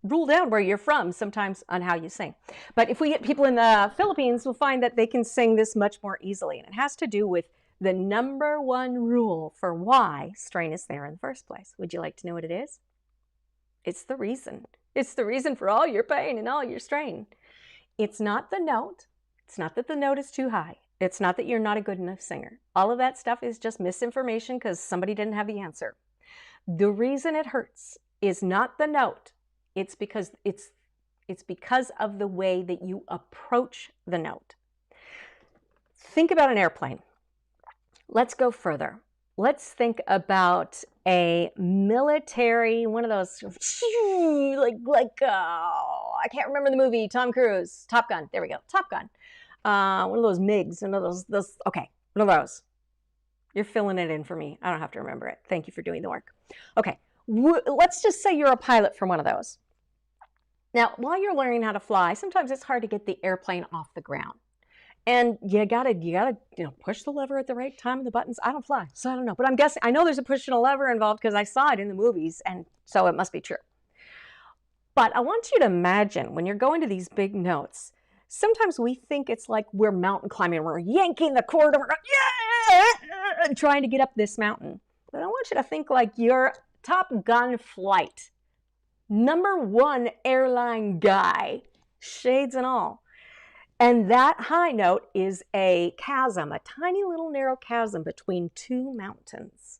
rule down where you're from sometimes on how you sing. But if we get people in the Philippines, we'll find that they can sing this much more easily. And it has to do with the number one rule for why strain is there in the first place. Would you like to know what it is? It's the reason. It's the reason for all your pain and all your strain. It's not the note. It's not that the note is too high. It's not that you're not a good enough singer. All of that stuff is just misinformation because somebody didn't have the answer. The reason it hurts is not the note. It's because of the way that you approach the note. Think about an airplane. Let's go further. Let's think about a military, one of those, I can't remember the movie, Tom Cruise, Top Gun, there we go, Top Gun. One of those MiGs, one of those, okay, one of those. You're filling it in for me. I don't have to remember it. Thank you for doing the work. Okay, let's just say you're a pilot for one of those. Now, while you're learning how to fly, sometimes it's hard to get the airplane off the ground. And you gotta push the lever at the right time and the buttons. I don't fly, so I don't know. But I'm guessing, I know there's a push and a lever involved because I saw it in the movies, and so it must be true. But I want you to imagine when you're going to these big notes, sometimes we think it's like we're mountain climbing. We're yanking the cord and we're going, yeah, trying to get up this mountain. But I want you to think like you're Top Gun flight. #1 airline guy, shades and all. And that high note is a chasm, a tiny little narrow chasm between two mountains.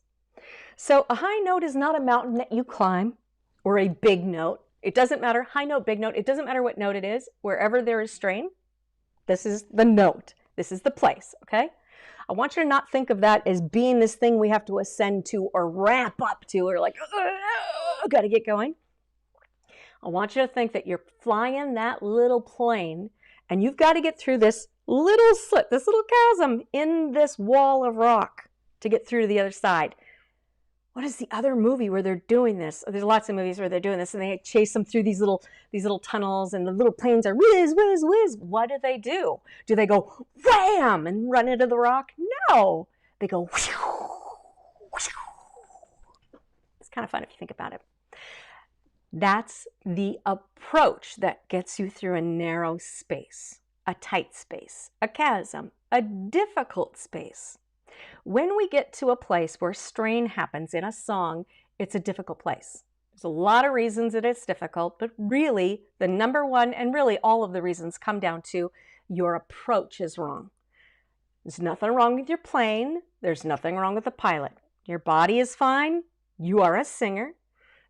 So a high note is not a mountain that you climb. or a big note. It doesn't matter, high note, big note, it doesn't matter what note it is. Wherever there is strain, this is the note. This is the place, okay? I want you to not think of that as being this thing we have to ascend to or ramp up to or like, got to get going. I want you to think that you're flying that little plane and you've got to get through this little slit, this little chasm in this wall of rock to get through to the other side. What is the other movie where they're doing this? There's lots of movies where they're doing this and they chase them through these little tunnels and the little planes are whiz, whiz, whiz. What do? Do they go wham and run into the rock? No. They go whew, whew. It's kind of fun if you think about it. That's the approach that gets you through a narrow space, a tight space, a chasm, a difficult space. When we get to a place where strain happens in a song, it's a difficult place. There's a lot of reasons that it's difficult, but really the number one, and really all of the reasons come down to your approach is wrong. There's nothing wrong with your plane. There's nothing wrong with the pilot. Your body is fine. You are a singer.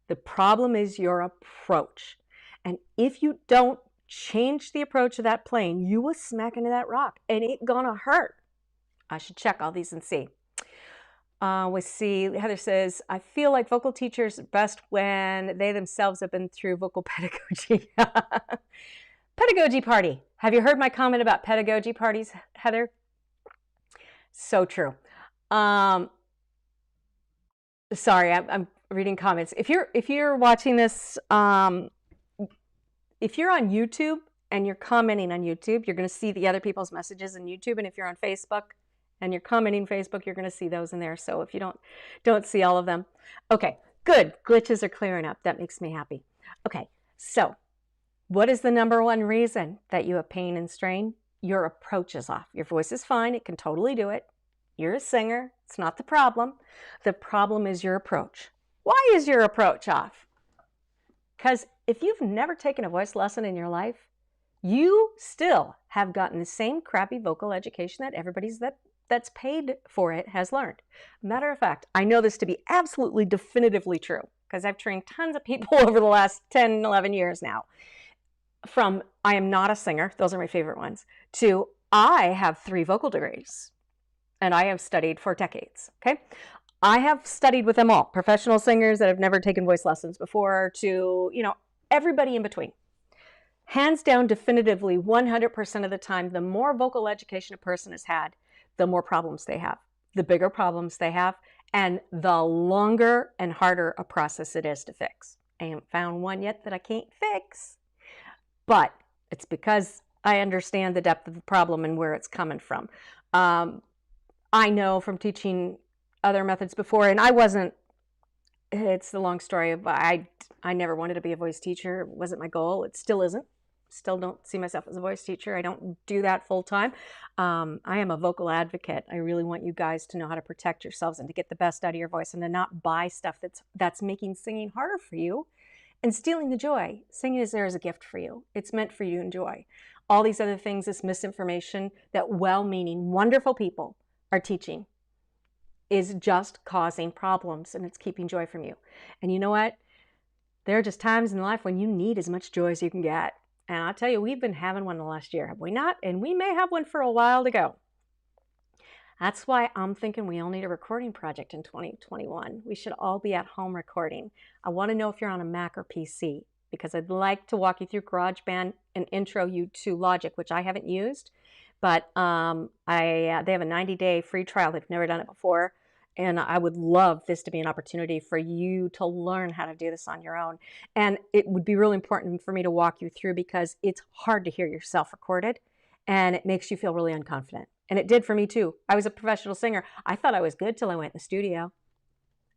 The problem is your approach. And if you don't change the approach of that plane, you will smack into that rock and it's gonna hurt. I should check all these and see. We see, Heather says, I feel like vocal teachers are best when they themselves have been through vocal pedagogy. Pedagogy party. Have you heard my comment about pedagogy parties, Heather? So true. Sorry, I'm reading comments. If you're watching this, if you're on YouTube and you're commenting on YouTube, you're going to see the other people's messages in YouTube. And if you're on Facebook and you're commenting Facebook, you're going to see those in there. So if you don't see all of them. Okay, good. Glitches are clearing up. That makes me happy. Okay, so what is the number one reason that you have pain and strain? Your approach is off. Your voice is fine. It can totally do it. You're a singer. It's not the problem. The problem is your approach. Why is your approach off? Because if you've never taken a voice lesson in your life, you still have gotten the same crappy vocal education that everybody's that's paid for it has learned. Matter of fact, I know this to be absolutely definitively true because I've trained tons of people over the last 10, 11 years now. From I am not a singer, those are my favorite ones, to I have 3 vocal degrees and I have studied for decades, okay? I have studied with them all, professional singers that have never taken voice lessons before to, everybody in between. Hands down, definitively, 100% of the time, the more vocal education a person has had, the more problems they have, the bigger problems they have, and the longer and harder a process it is to fix. I haven't found one yet that I can't fix, but it's because I understand the depth of the problem and where it's coming from. I know from teaching other methods before, and it's the long story of I never wanted to be a voice teacher. It wasn't my goal. It still isn't. Still don't see myself as a voice teacher. I don't do that full time. I am a vocal advocate. I really want you guys to know how to protect yourselves and to get the best out of your voice and to not buy stuff that's making singing harder for you and stealing the joy. Singing is there as a gift for you. It's meant for you to enjoy. All these other things, this misinformation that well-meaning, wonderful people are teaching is just causing problems and it's keeping joy from you. And you know what? There are just times in life when you need as much joy as you can get. And I'll tell you, we've been having one the last year, have we not? And we may have one for a while to go. That's why I'm thinking we all need a recording project in 2021. We should all be at home recording. I want to know if you're on a Mac or PC because I'd like to walk you through GarageBand and intro you to Logic, which I haven't used. But they have a 90-day free trial. They've never done it before. And I would love this to be an opportunity for you to learn how to do this on your own. And it would be really important for me to walk you through because it's hard to hear yourself recorded and it makes you feel really unconfident. And it did for me too. I was a professional singer. I thought I was good till I went in the studio.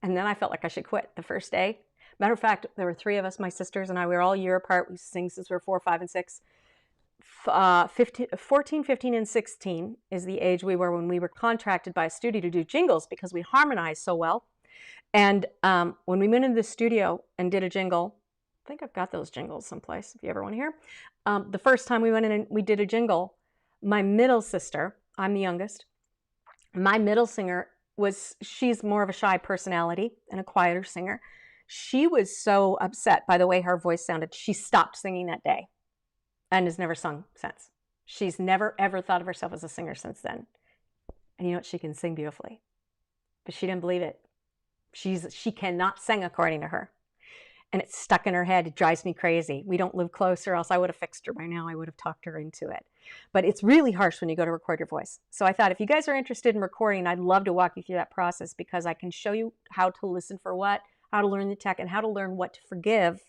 And then I felt like I should quit the first day. Matter of fact, there were 3 of us, my sisters and I, we were all a year apart. We sing since we were 4, 5, and 6. 14, 15, and 16 is the age we were when we were contracted by a studio to do jingles because we harmonized so well. And when we went into the studio and did a jingle, I think I've got those jingles someplace if you ever want to hear. The first time we went in and we did a jingle, my middle sister, I'm the youngest, my middle singer she's more of a shy personality and a quieter singer. She was so upset by the way her voice sounded. She stopped singing that day and has never sung since. She's never, ever thought of herself as a singer since then. And you know what? She can sing beautifully. But she didn't believe it. She cannot sing according to her. And it's stuck in her head. It drives me crazy. We don't live close, or else I would have fixed her by now. I would have talked her into it. But it's really harsh when you go to record your voice. So I thought if you guys are interested in recording, I'd love to walk you through that process, because I can show you how to listen for what, how to learn the tech, and how to learn what to forgive,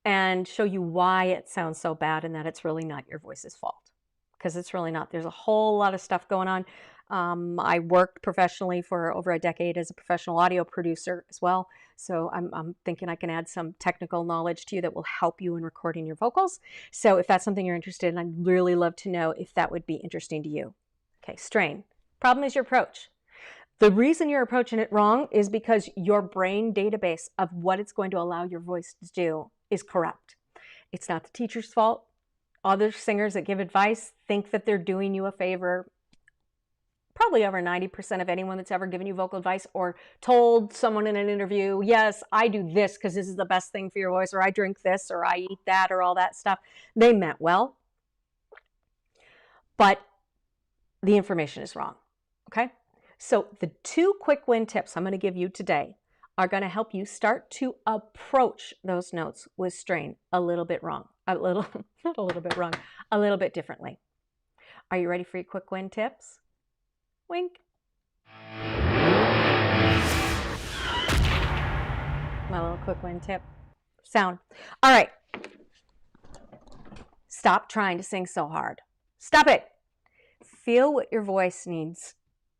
and show you why it sounds so bad and that it's really not your voice's fault. Because it's really not. There's a whole lot of stuff going on. I worked professionally for over a decade as a professional audio producer as well. So I'm thinking I can add some technical knowledge to you that will help you in recording your vocals. So if that's something you're interested in, I'd really love to know if that would be interesting to you. Okay, strain. Problem is your approach. The reason you're approaching it wrong is because your brain database of what it's going to allow your voice to do is corrupt. It's not the teacher's fault. Other singers that give advice think that they're doing you a favor. Probably over 90% of anyone that's ever given you vocal advice or told someone in an interview, yes, I do this because this is the best thing for your voice, or I drink this, or I eat that, or all that stuff. They meant well, but the information is wrong, okay? So the 2 quick win tips I'm going to give you today are going to help you start to approach those notes with strain a little bit wrong. Not a little bit wrong, a little bit differently. Are you ready for your quick win tips? Wink. My little quick win tip. Sound. All right. Stop trying to sing so hard. Stop it. Feel what your voice needs.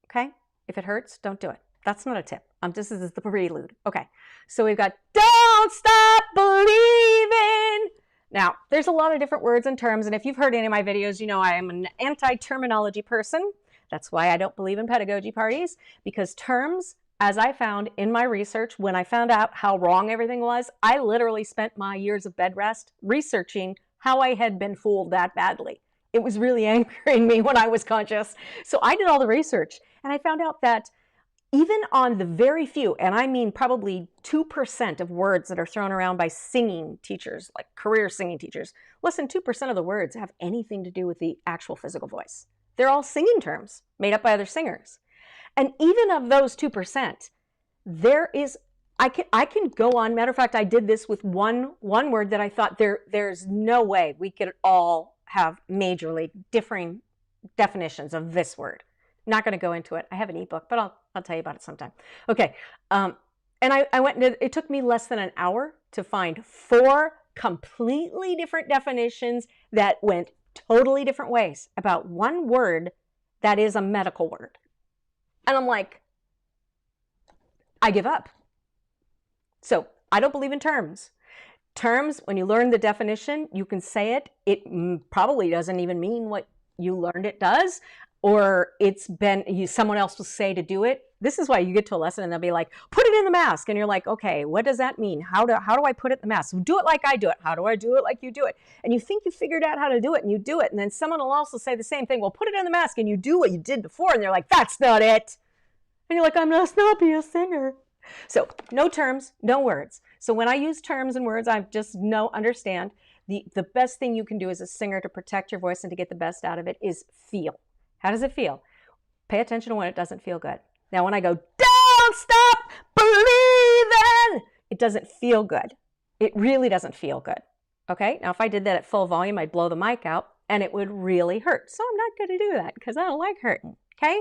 Okay? If it hurts, don't do it. That's not a tip. This is the prelude. Okay. So we've got don't stop believing. Now, there's a lot of different words and terms, and if you've heard any of my videos, you know I am an anti-terminology person. That's why I don't believe in pedagogy parties, because terms, as I found in my research, when I found out how wrong everything was, I literally spent my years of bed rest researching how I had been fooled that badly. It was really angering me when I was conscious. So I did all the research, and I found out that even on the very few, and I mean probably 2% of words that are thrown around by singing teachers, like career singing teachers, less than 2% of the words have anything to do with the actual physical voice. They're all singing terms made up by other singers. And even of those 2%, there is, I can go on. Matter of fact, I did this with one word that I thought there's no way we could all have majorly differing definitions of this word. Not going to go into it. I have an ebook, but I'll tell you about it sometime. Okay. And I went into, it took me less than an hour to find 4 completely different definitions that went totally different ways about one word that is a medical word. And I'm like, I give up. So I don't believe in terms. Terms, when you learn the definition, you can say it. It probably doesn't even mean what you learned it does, or it's been, someone else will say to do it. This is why you get to a lesson and they'll be like, put it in the mask. And you're like, okay, what does that mean? How do I put it in the mask? Do it like I do it. How do I do it like you do it? And you think you figured out how to do it, and you do it. And then someone will also say the same thing. Well, put it in the mask, and you do what you did before. And they're like, that's not it. And you're like, I must not be a singer. So no terms, no words. So when I use terms and words, I just understand the best thing you can do as a singer to protect your voice and to get the best out of it is feel. How does it feel? Pay attention to when it doesn't feel good. Now, when I go, don't stop believing, it doesn't feel good. It really doesn't feel good. Okay? Now, if I did that at full volume, I'd blow the mic out and it would really hurt. So I'm not going to do that because I don't like hurting. Okay?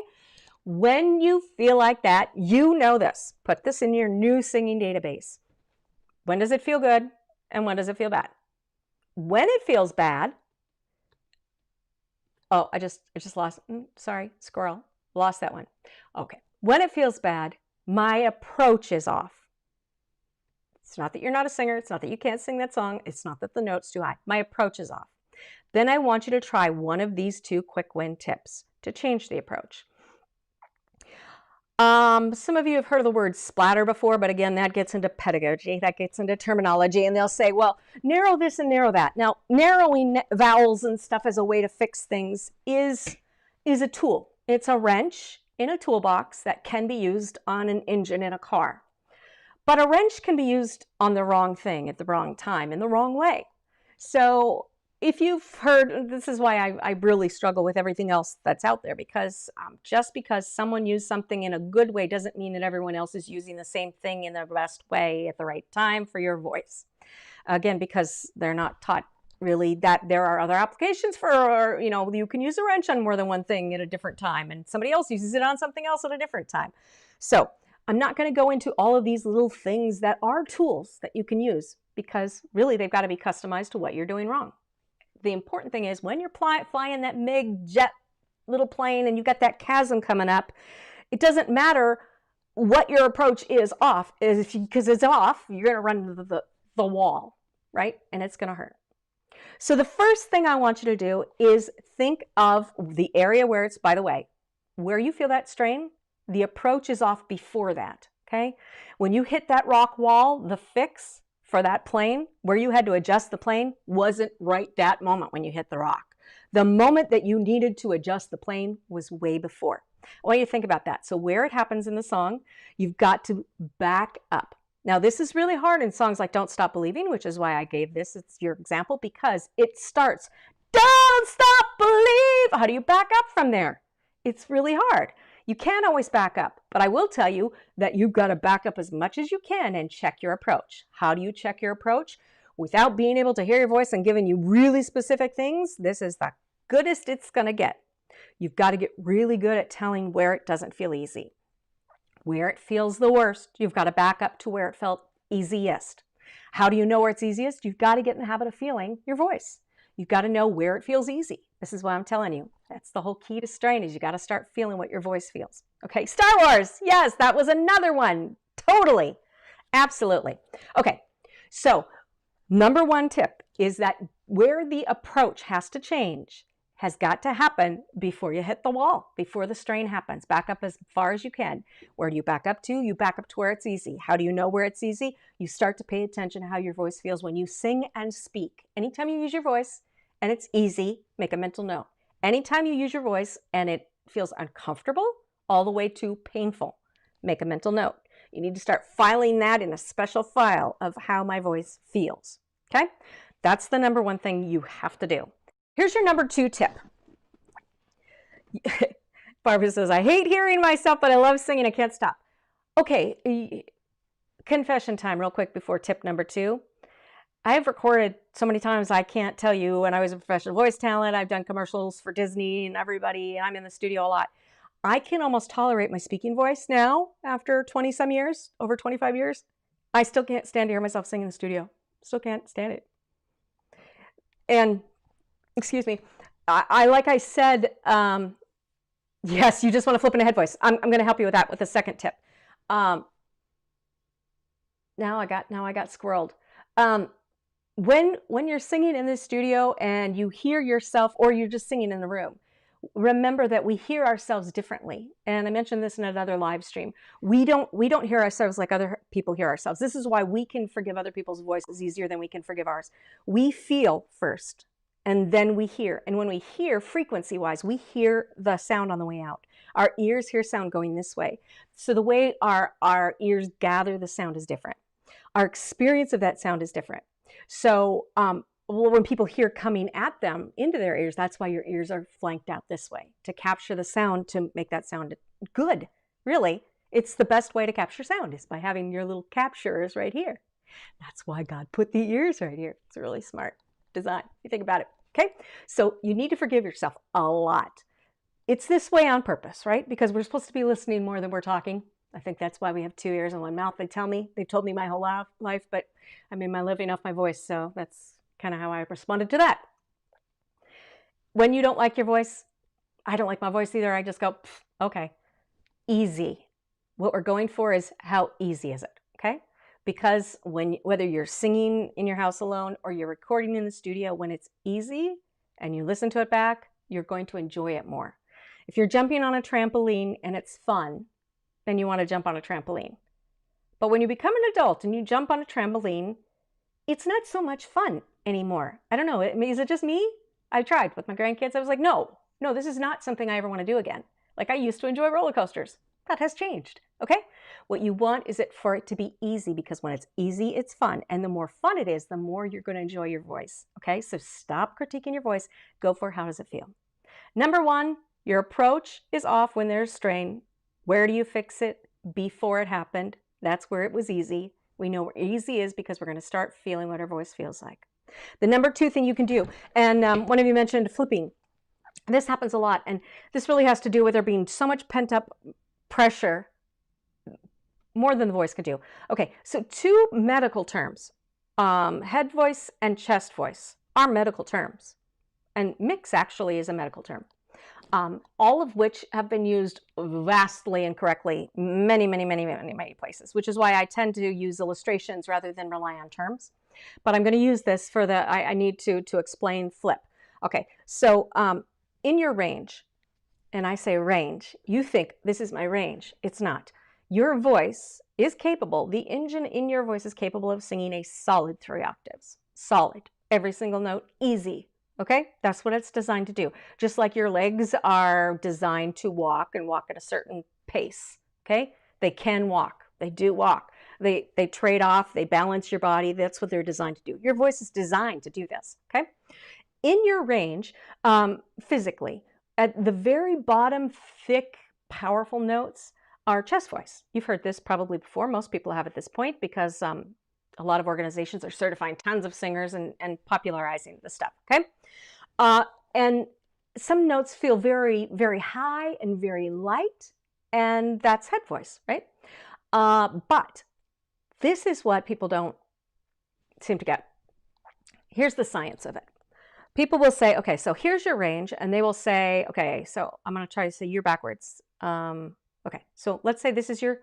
When you feel like that, you know this. Put this in your new singing database. When does it feel good and when does it feel bad? When it feels bad, oh, I just lost, sorry, squirrel, lost that one. Okay, when it feels bad, my approach is off. It's not that you're not a singer, it's not that you can't sing that song, it's not that the note's too high. My approach is off. Then I want you to try one of these 2 quick win tips to change the approach. Some of you have heard of the word splatter before, but again, that gets into pedagogy, that gets into terminology, and they'll say, well, narrow this and narrow that. Now, narrowing vowels and stuff as a way to fix things is a tool. It's a wrench in a toolbox that can be used on an engine in a car. But a wrench can be used on the wrong thing at the wrong time in the wrong way. So if you've heard, this is why I really struggle with everything else that's out there, because just because someone used something in a good way doesn't mean that everyone else is using the same thing in the best way at the right time for your voice. Again, because they're not taught really that there are other applications for, you know, you can use a wrench on more than one thing at a different time, and somebody else uses it on something else at a different time. So I'm not going to go into all of these little things that are tools that you can use, because really they've got to be customized to what you're doing wrong. The important thing is when you're flying that MiG jet little plane and you got that chasm coming up, it doesn't matter what your approach is off, because it's off, you're going to run into the wall, right? And it's going to hurt. So the first thing I want you to do is think of the area where it's, by the way, where you feel that strain, the approach is off before that, okay? When you hit that rock wall, the fix for that plane, where you had to adjust the plane, wasn't right that moment when you hit the rock. The moment that you needed to adjust the plane was way before. I want you to think about that. So where it happens in the song, you've got to back up. Now this is really hard in songs like Don't Stop Believing, which is why I gave this, it's your example, because it starts, don't stop believe. How do you back up from there? It's really hard. You can't always back up, but I will tell you that you've got to back up as much as you can and check your approach. How do you check your approach? Without being able to hear your voice and giving you really specific things, this is the goodest it's going to get. You've got to get really good at telling where it doesn't feel easy. Where it feels the worst, you've got to back up to where it felt easiest. How do you know where it's easiest? You've got to get in the habit of feeling your voice. You've got to know where it feels easy. This is what I'm telling you. That's the whole key to strain, is you got to start feeling what your voice feels. Okay, Star Wars. Yes, that was another one. Totally. Absolutely. Okay, so number one tip is that where the approach has to change has got to happen before you hit the wall, before the strain happens. Back up as far as you can. Where do you back up to? You back up to where it's easy. How do you know where it's easy? You start to pay attention to how your voice feels when you sing and speak. Anytime you use your voice and it's easy, make a mental note. Anytime you use your voice and it feels uncomfortable, all the way to painful, make a mental note. You need to start filing that in a special file of how my voice feels. Okay? That's the number one thing you have to do. Here's your number two tip. Barbara says, I hate hearing myself, but I love singing. I can't stop. Okay, confession time real quick before tip number two. I have recorded so many times I can't tell you. When I was a professional voice talent, I've done commercials for Disney and everybody. I'm in the studio a lot. I can almost tolerate my speaking voice now after 20 some years, over 25 years. I still can't stand to hear myself sing in the studio. Still can't stand it. And excuse me, I like I said, yes, you just want to flip in a head voice. I'm going to help you with that with a second tip. Now I got squirreled. When you're singing in the studio and you hear yourself, or you're just singing in the room, remember that we hear ourselves differently. And I mentioned this in another live stream. We don't hear ourselves like other people hear ourselves. This is why we can forgive other people's voices easier than we can forgive ours. We feel first, and then we hear. And when we hear, frequency-wise, we hear the sound on the way out. Our ears hear sound going this way. So the way our ears gather the sound is different. Our experience of that sound is different. So when people hear coming at them into their ears, that's why your ears are flanked out this way, to capture the sound, to make that sound good. Really, it's the best way to capture sound, is by having your little capturers right here. That's why God put the ears right here. It's a really smart design. You think about it. Okay, so you need to forgive yourself a lot. It's this way on purpose, right? Because we're supposed to be listening more than we're talking. I think that's why we have 2 ears and 1 mouth. They told me my whole life, but I made my living off my voice, so that's kind of how I responded to that. When you don't like your voice, I don't like my voice either. I just go, okay, easy. What we're going for is how easy is it, okay? Because whether you're singing in your house alone or you're recording in the studio, when it's easy and you listen to it back, you're going to enjoy it more. If you're jumping on a trampoline and it's fun, then you want to jump on a trampoline. But when you become an adult and you jump on a trampoline, it's not so much fun anymore. I don't know, is it just me? I tried with my grandkids. I was like, no, this is not something I ever want to do again. Like, I used to enjoy roller coasters. That has changed, okay? What you want is for it to be easy, because when it's easy, it's fun. And the more fun it is, the more you're going to enjoy your voice, okay? So stop critiquing your voice. Go for how does it feel. Number one, your approach is off when there's strain. Where do you fix it? Before it happened. That's where it was easy. We know where easy is because we're going to start feeling what our voice feels like. The number two thing you can do, and one of you mentioned flipping. This happens a lot, and this really has to do with there being so much pent-up pressure, more than the voice can do. Okay, so two medical terms, head voice and chest voice, are medical terms. And mix actually is a medical term. All of which have been used vastly incorrectly many places, which is why I tend to use illustrations rather than rely on terms. But I'm going to use this for I need to explain flip. Okay, so in your range, and I say range, you think this is my range. It's not. Your voice is capable, the engine in your voice is capable of singing a solid 3 octaves. Solid. Every single note, easy. Okay? That's what it's designed to do. Just like your legs are designed to walk and walk at a certain pace. Okay? They can walk. They do walk. They trade off. They balance your body. That's what they're designed to do. Your voice is designed to do this. Okay? In your range, physically, at the very bottom, thick, powerful notes are chest voice. You've heard this probably before. Most people have at this point because a lot of organizations are certifying tons of singers and popularizing the stuff, okay? And some notes feel very, very high and very light, and that's head voice, right? But this is what people don't seem to get. Here's the science of it. People will say, okay, so here's your range, and they will say, okay, so I'm going to try to say you're backwards. Okay, so let's say this is your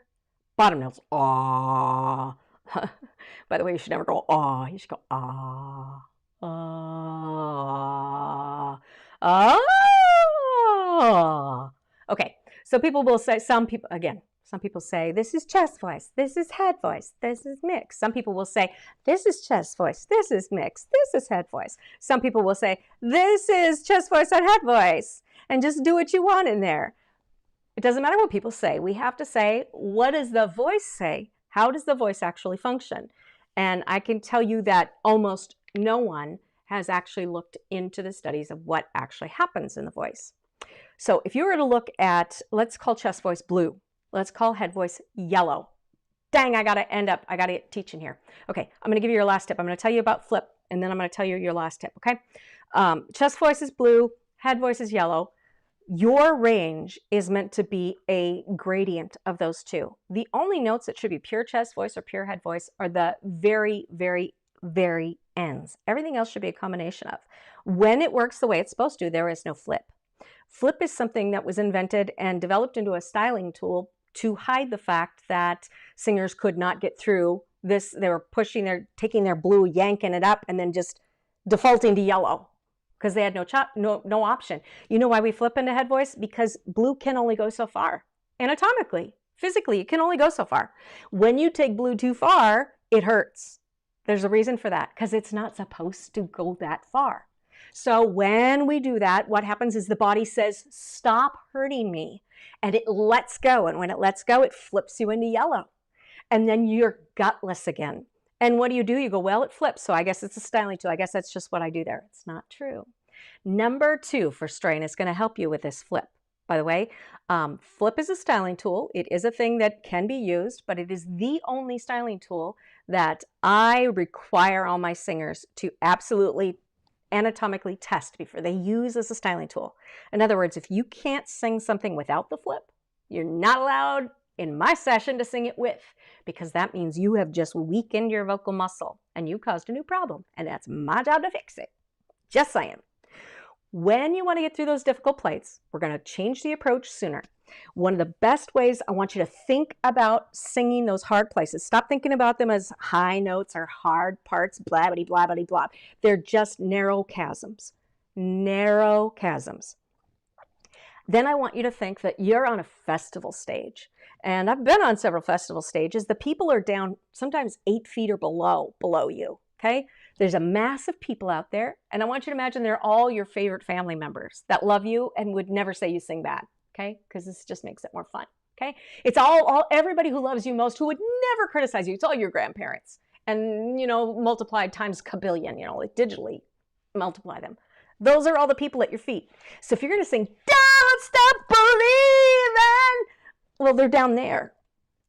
bottom notes. Ah. By the way, you should never go ah. You should go ah. Ah. Ah. Okay, so people will say, some people say this is chest voice, this is head voice, this is mix. Some people will say this is chest voice, this is mix, this is head voice. Some people will say this is chest voice and head voice, and just do what you want in there. It doesn't matter what people say. We have to say, what does the voice say? How does the voice actually function? And I can tell you that almost no one has actually looked into the studies of what actually happens in the voice. So if you were to look at, let's call chest voice blue. Let's call head voice yellow. Dang, I got to get teaching here. Okay, I'm going to give you your last tip. I'm going to tell you about flip, and then I'm going to tell you your last tip, okay? Chest voice is blue, head voice is yellow. Your range is meant to be a gradient of those two. The only notes that should be pure chest voice or pure head voice are the very, very, very ends. Everything else should be a combination of. When it works the way it's supposed to, there is no flip. Flip is something that was invented and developed into a styling tool to hide the fact that singers could not get through this. They were taking their blue, yanking it up, and then just defaulting to yellow, because they had no option. You know why we flip into head voice? Because blue can only go so far. Anatomically, physically, it can only go so far. When you take blue too far, it hurts. There's a reason for that, because it's not supposed to go that far. So when we do that, what happens is the body says, stop hurting me. And it lets go. And when it lets go, it flips you into yellow. And then you're gutless again. And what do? You go, well, it flips, so I guess it's a styling tool. I guess that's just what I do there. It's not true. Number 2 for strain is going to help you with this flip. By the way, flip is a styling tool. It is a thing that can be used, but it is the only styling tool that I require all my singers to absolutely anatomically test before they use as a styling tool. In other words, if you can't sing something without the flip, you're not allowed in my session to sing it with, because that means you have just weakened your vocal muscle and you caused a new problem, and that's my job to fix it. Just saying. When you want to get through those difficult plates, we're going to change the approach sooner. One of the best ways, I want you to think about singing those hard places. Stop thinking about them as high notes or hard parts, blabbity, blabbity, blob. They're just narrow chasms. Narrow chasms. Then I want you to think that you're on a festival stage. And I've been on several festival stages. The people are down sometimes 8 feet or below you, okay? There's a mass of people out there, and I want you to imagine they're all your favorite family members that love you and would never say you sing bad, okay? Because this just makes it more fun, Okay? It's all everybody who loves you most, who would never criticize you. It's all your grandparents. And, you know, multiplied times kabillion, you know, like digitally multiply them. Those are all the people at your feet. So if you're going to sing, don't stop believing, well, they're down there.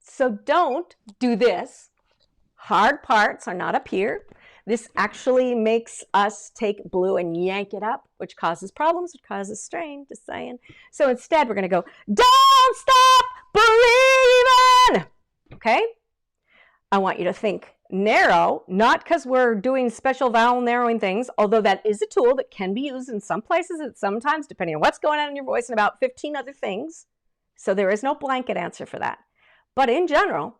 So don't do this. Hard parts are not up here. This actually makes us take blue and yank it up, which causes problems, which causes strain, just saying. So instead, we're going to go, don't stop believing. Okay? I want you to think narrow, not because we're doing special vowel narrowing things, although that is a tool that can be used in some places and sometimes, depending on what's going on in your voice, and about 15 other things. So there is no blanket answer for that. But in general,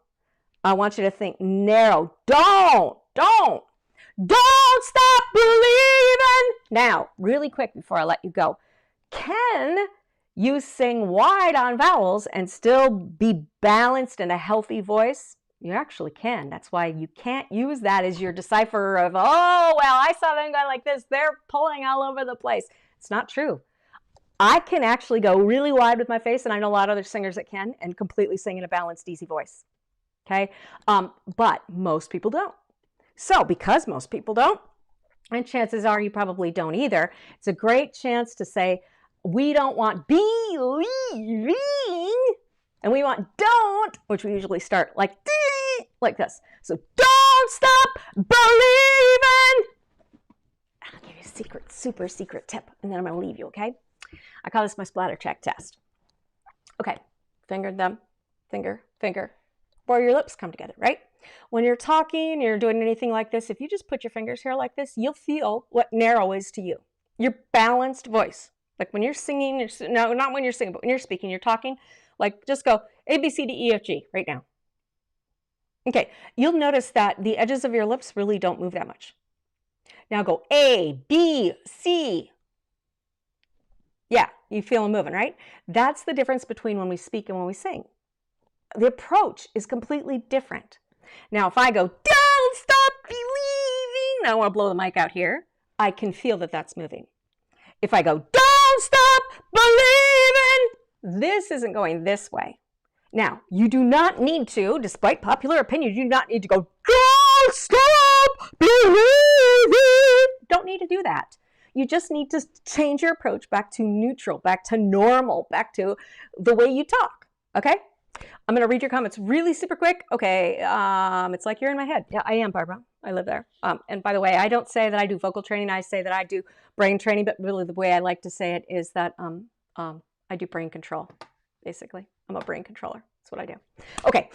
I want you to think narrow. Don't stop believing. Now, really quick before I let you go, can you sing wide on vowels and still be balanced in a healthy voice? You actually can. That's why you can't use that as your decipher of, oh, well, I saw them going like this. They're pulling all over the place. It's not true. I can actually go really wide with my face, and I know a lot of other singers that can, and completely sing in a balanced, easy voice. Okay? But most people don't. So because most people don't, and chances are you probably don't either, it's a great chance to say, we don't want believing, and we want don't, which we usually start like this. So don't stop believing. I'll give you a secret, super secret tip, and then I'm going to leave you, okay? I call this my splatter check test. Okay, finger, thumb, finger, finger. Or your lips come together, right? When you're talking, you're doing anything like this, if you just put your fingers here like this, you'll feel what narrow is to you. Your balanced voice. Like when you're singing, no, not when you're singing, but when you're speaking, you're talking, like just go A, B, C, D, E, F, G right now. Okay, you'll notice that the edges of your lips really don't move that much. Now go A, B, C. Yeah, you feel them moving, right? That's the difference between when we speak and when we sing. The approach is completely different. Now, if I go, don't stop believing, I want to blow the mic out here, I can feel that that's moving. If I go, don't stop believing, this isn't going this way. Now, you do not need to, despite popular opinion, you do not need to go, don't stop believing. Don't need to do that. You just need to change your approach back to neutral, back to normal, back to the way you talk, okay? I'm going to read your comments really super quick. Okay, it's like you're in my head. Yeah, I am, Barbara. I live there. And by the way, I don't say that I do vocal training. I say that I do brain training, but really the way I like to say it is that I do brain control, basically. I'm a brain controller. That's what I do. Okay.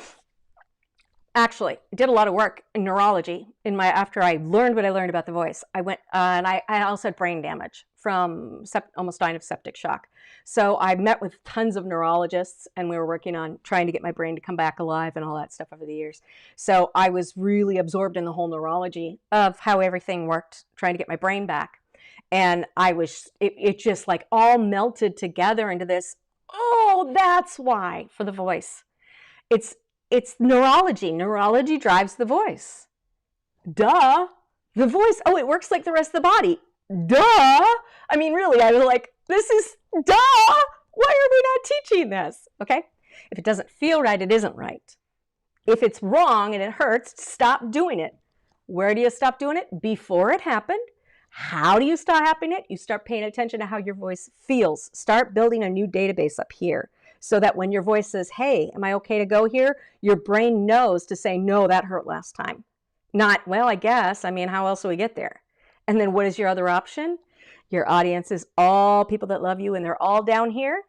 Actually, I did a lot of work in neurology after I learned what I learned about the voice. I went and I also had brain damage from almost dying of septic shock. So I met with tons of neurologists, and we were working on trying to get my brain to come back alive and all that stuff over the years. So I was really absorbed in the whole neurology of how everything worked, trying to get my brain back. And it just like all melted together into this, oh, that's why for the voice. It's neurology. Neurology drives the voice. Duh. The voice, oh, it works like the rest of the body. Duh. I mean, really, I was like, this is duh. Why are we not teaching this? Okay? If it doesn't feel right, it isn't right. If it's wrong and it hurts, stop doing it. Where do you stop doing it? Before it happened. How do you stop happening it? You start paying attention to how your voice feels. Start building a new database up here so that when your voice says, hey, am I okay to go here? Your brain knows to say, no, that hurt last time. Not, well, I guess. I mean, how else do we get there? And then what is your other option? Your audience is all people that love you, and they're all down here.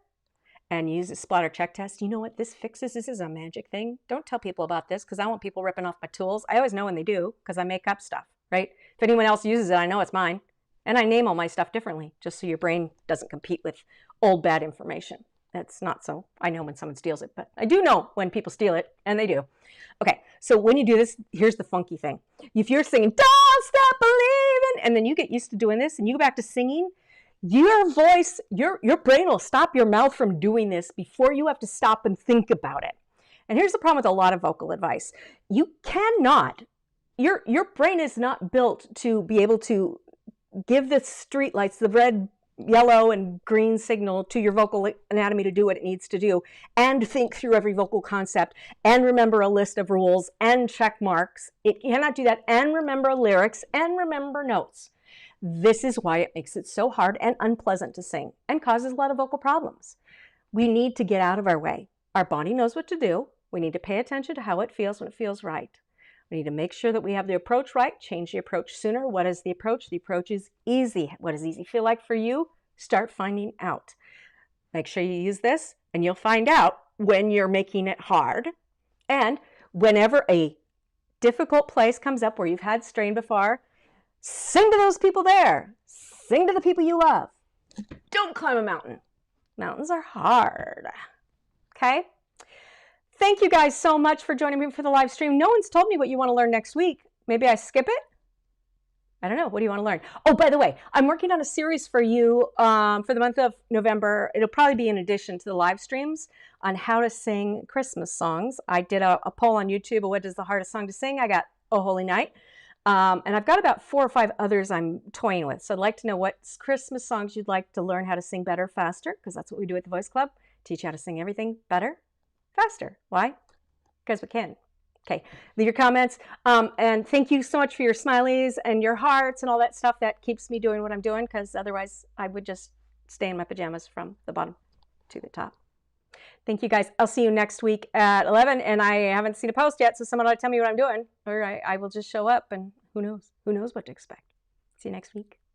And use the splatter check test. You know what this fixes? This is a magic thing. Don't tell people about this because I want people ripping off my tools. I always know when they do because I make up stuff, right? If anyone else uses it, I know it's mine. And I name all my stuff differently just so your brain doesn't compete with old bad information. That's not so. I know when someone steals it, but I do know when people steal it, and they do. Okay, so when you do this, here's the funky thing. If you're singing, don't stop believing, and then you get used to doing this, and you go back to singing, your voice, your brain will stop your mouth from doing this before you have to stop and think about it. And here's the problem with a lot of vocal advice. You cannot, your brain is not built to be able to give the street lights, the red yellow and green signal to your vocal anatomy to do what it needs to do, and think through every vocal concept, and remember a list of rules and check marks. It cannot do that, and remember lyrics, and remember notes. This is why it makes it so hard and unpleasant to sing and causes a lot of vocal problems. We need to get out of our way. Our body knows what to do. We need to pay attention to how it feels when it feels right. We need to make sure that we have the approach right, change the approach sooner. What is the approach? The approach is easy. What does easy feel like for you? Start finding out. Make sure you use this, and you'll find out when you're making it hard. And whenever a difficult place comes up where you've had strain before, sing to those people there. Sing to the people you love. Don't climb a mountain. Mountains are hard. Okay? Thank you guys so much for joining me for the live stream. No one's told me what you want to learn next week. Maybe I skip it? I don't know. What do you want to learn? Oh, by the way, I'm working on a series for you for the month of November. It'll probably be in addition to the live streams on how to sing Christmas songs. I did a poll on YouTube of what is the hardest song to sing. I got Oh Holy Night. And I've got about 4 or 5 others I'm toying with. So I'd like to know what Christmas songs you'd like to learn how to sing better, faster, because that's what we do at the Voice Club. Teach you how to sing everything better, faster. Why? Because we can. Okay, leave your comments. And thank you so much for your smileys and your hearts and all that stuff. That keeps me doing what I'm doing, because otherwise I would just stay in my pajamas from the bottom to the top. Thank you guys. I'll see you next week at 11. And I haven't seen a post yet, so someone ought to tell me what I'm doing. Or I will just show up, and who knows? Who knows what to expect. See you next week.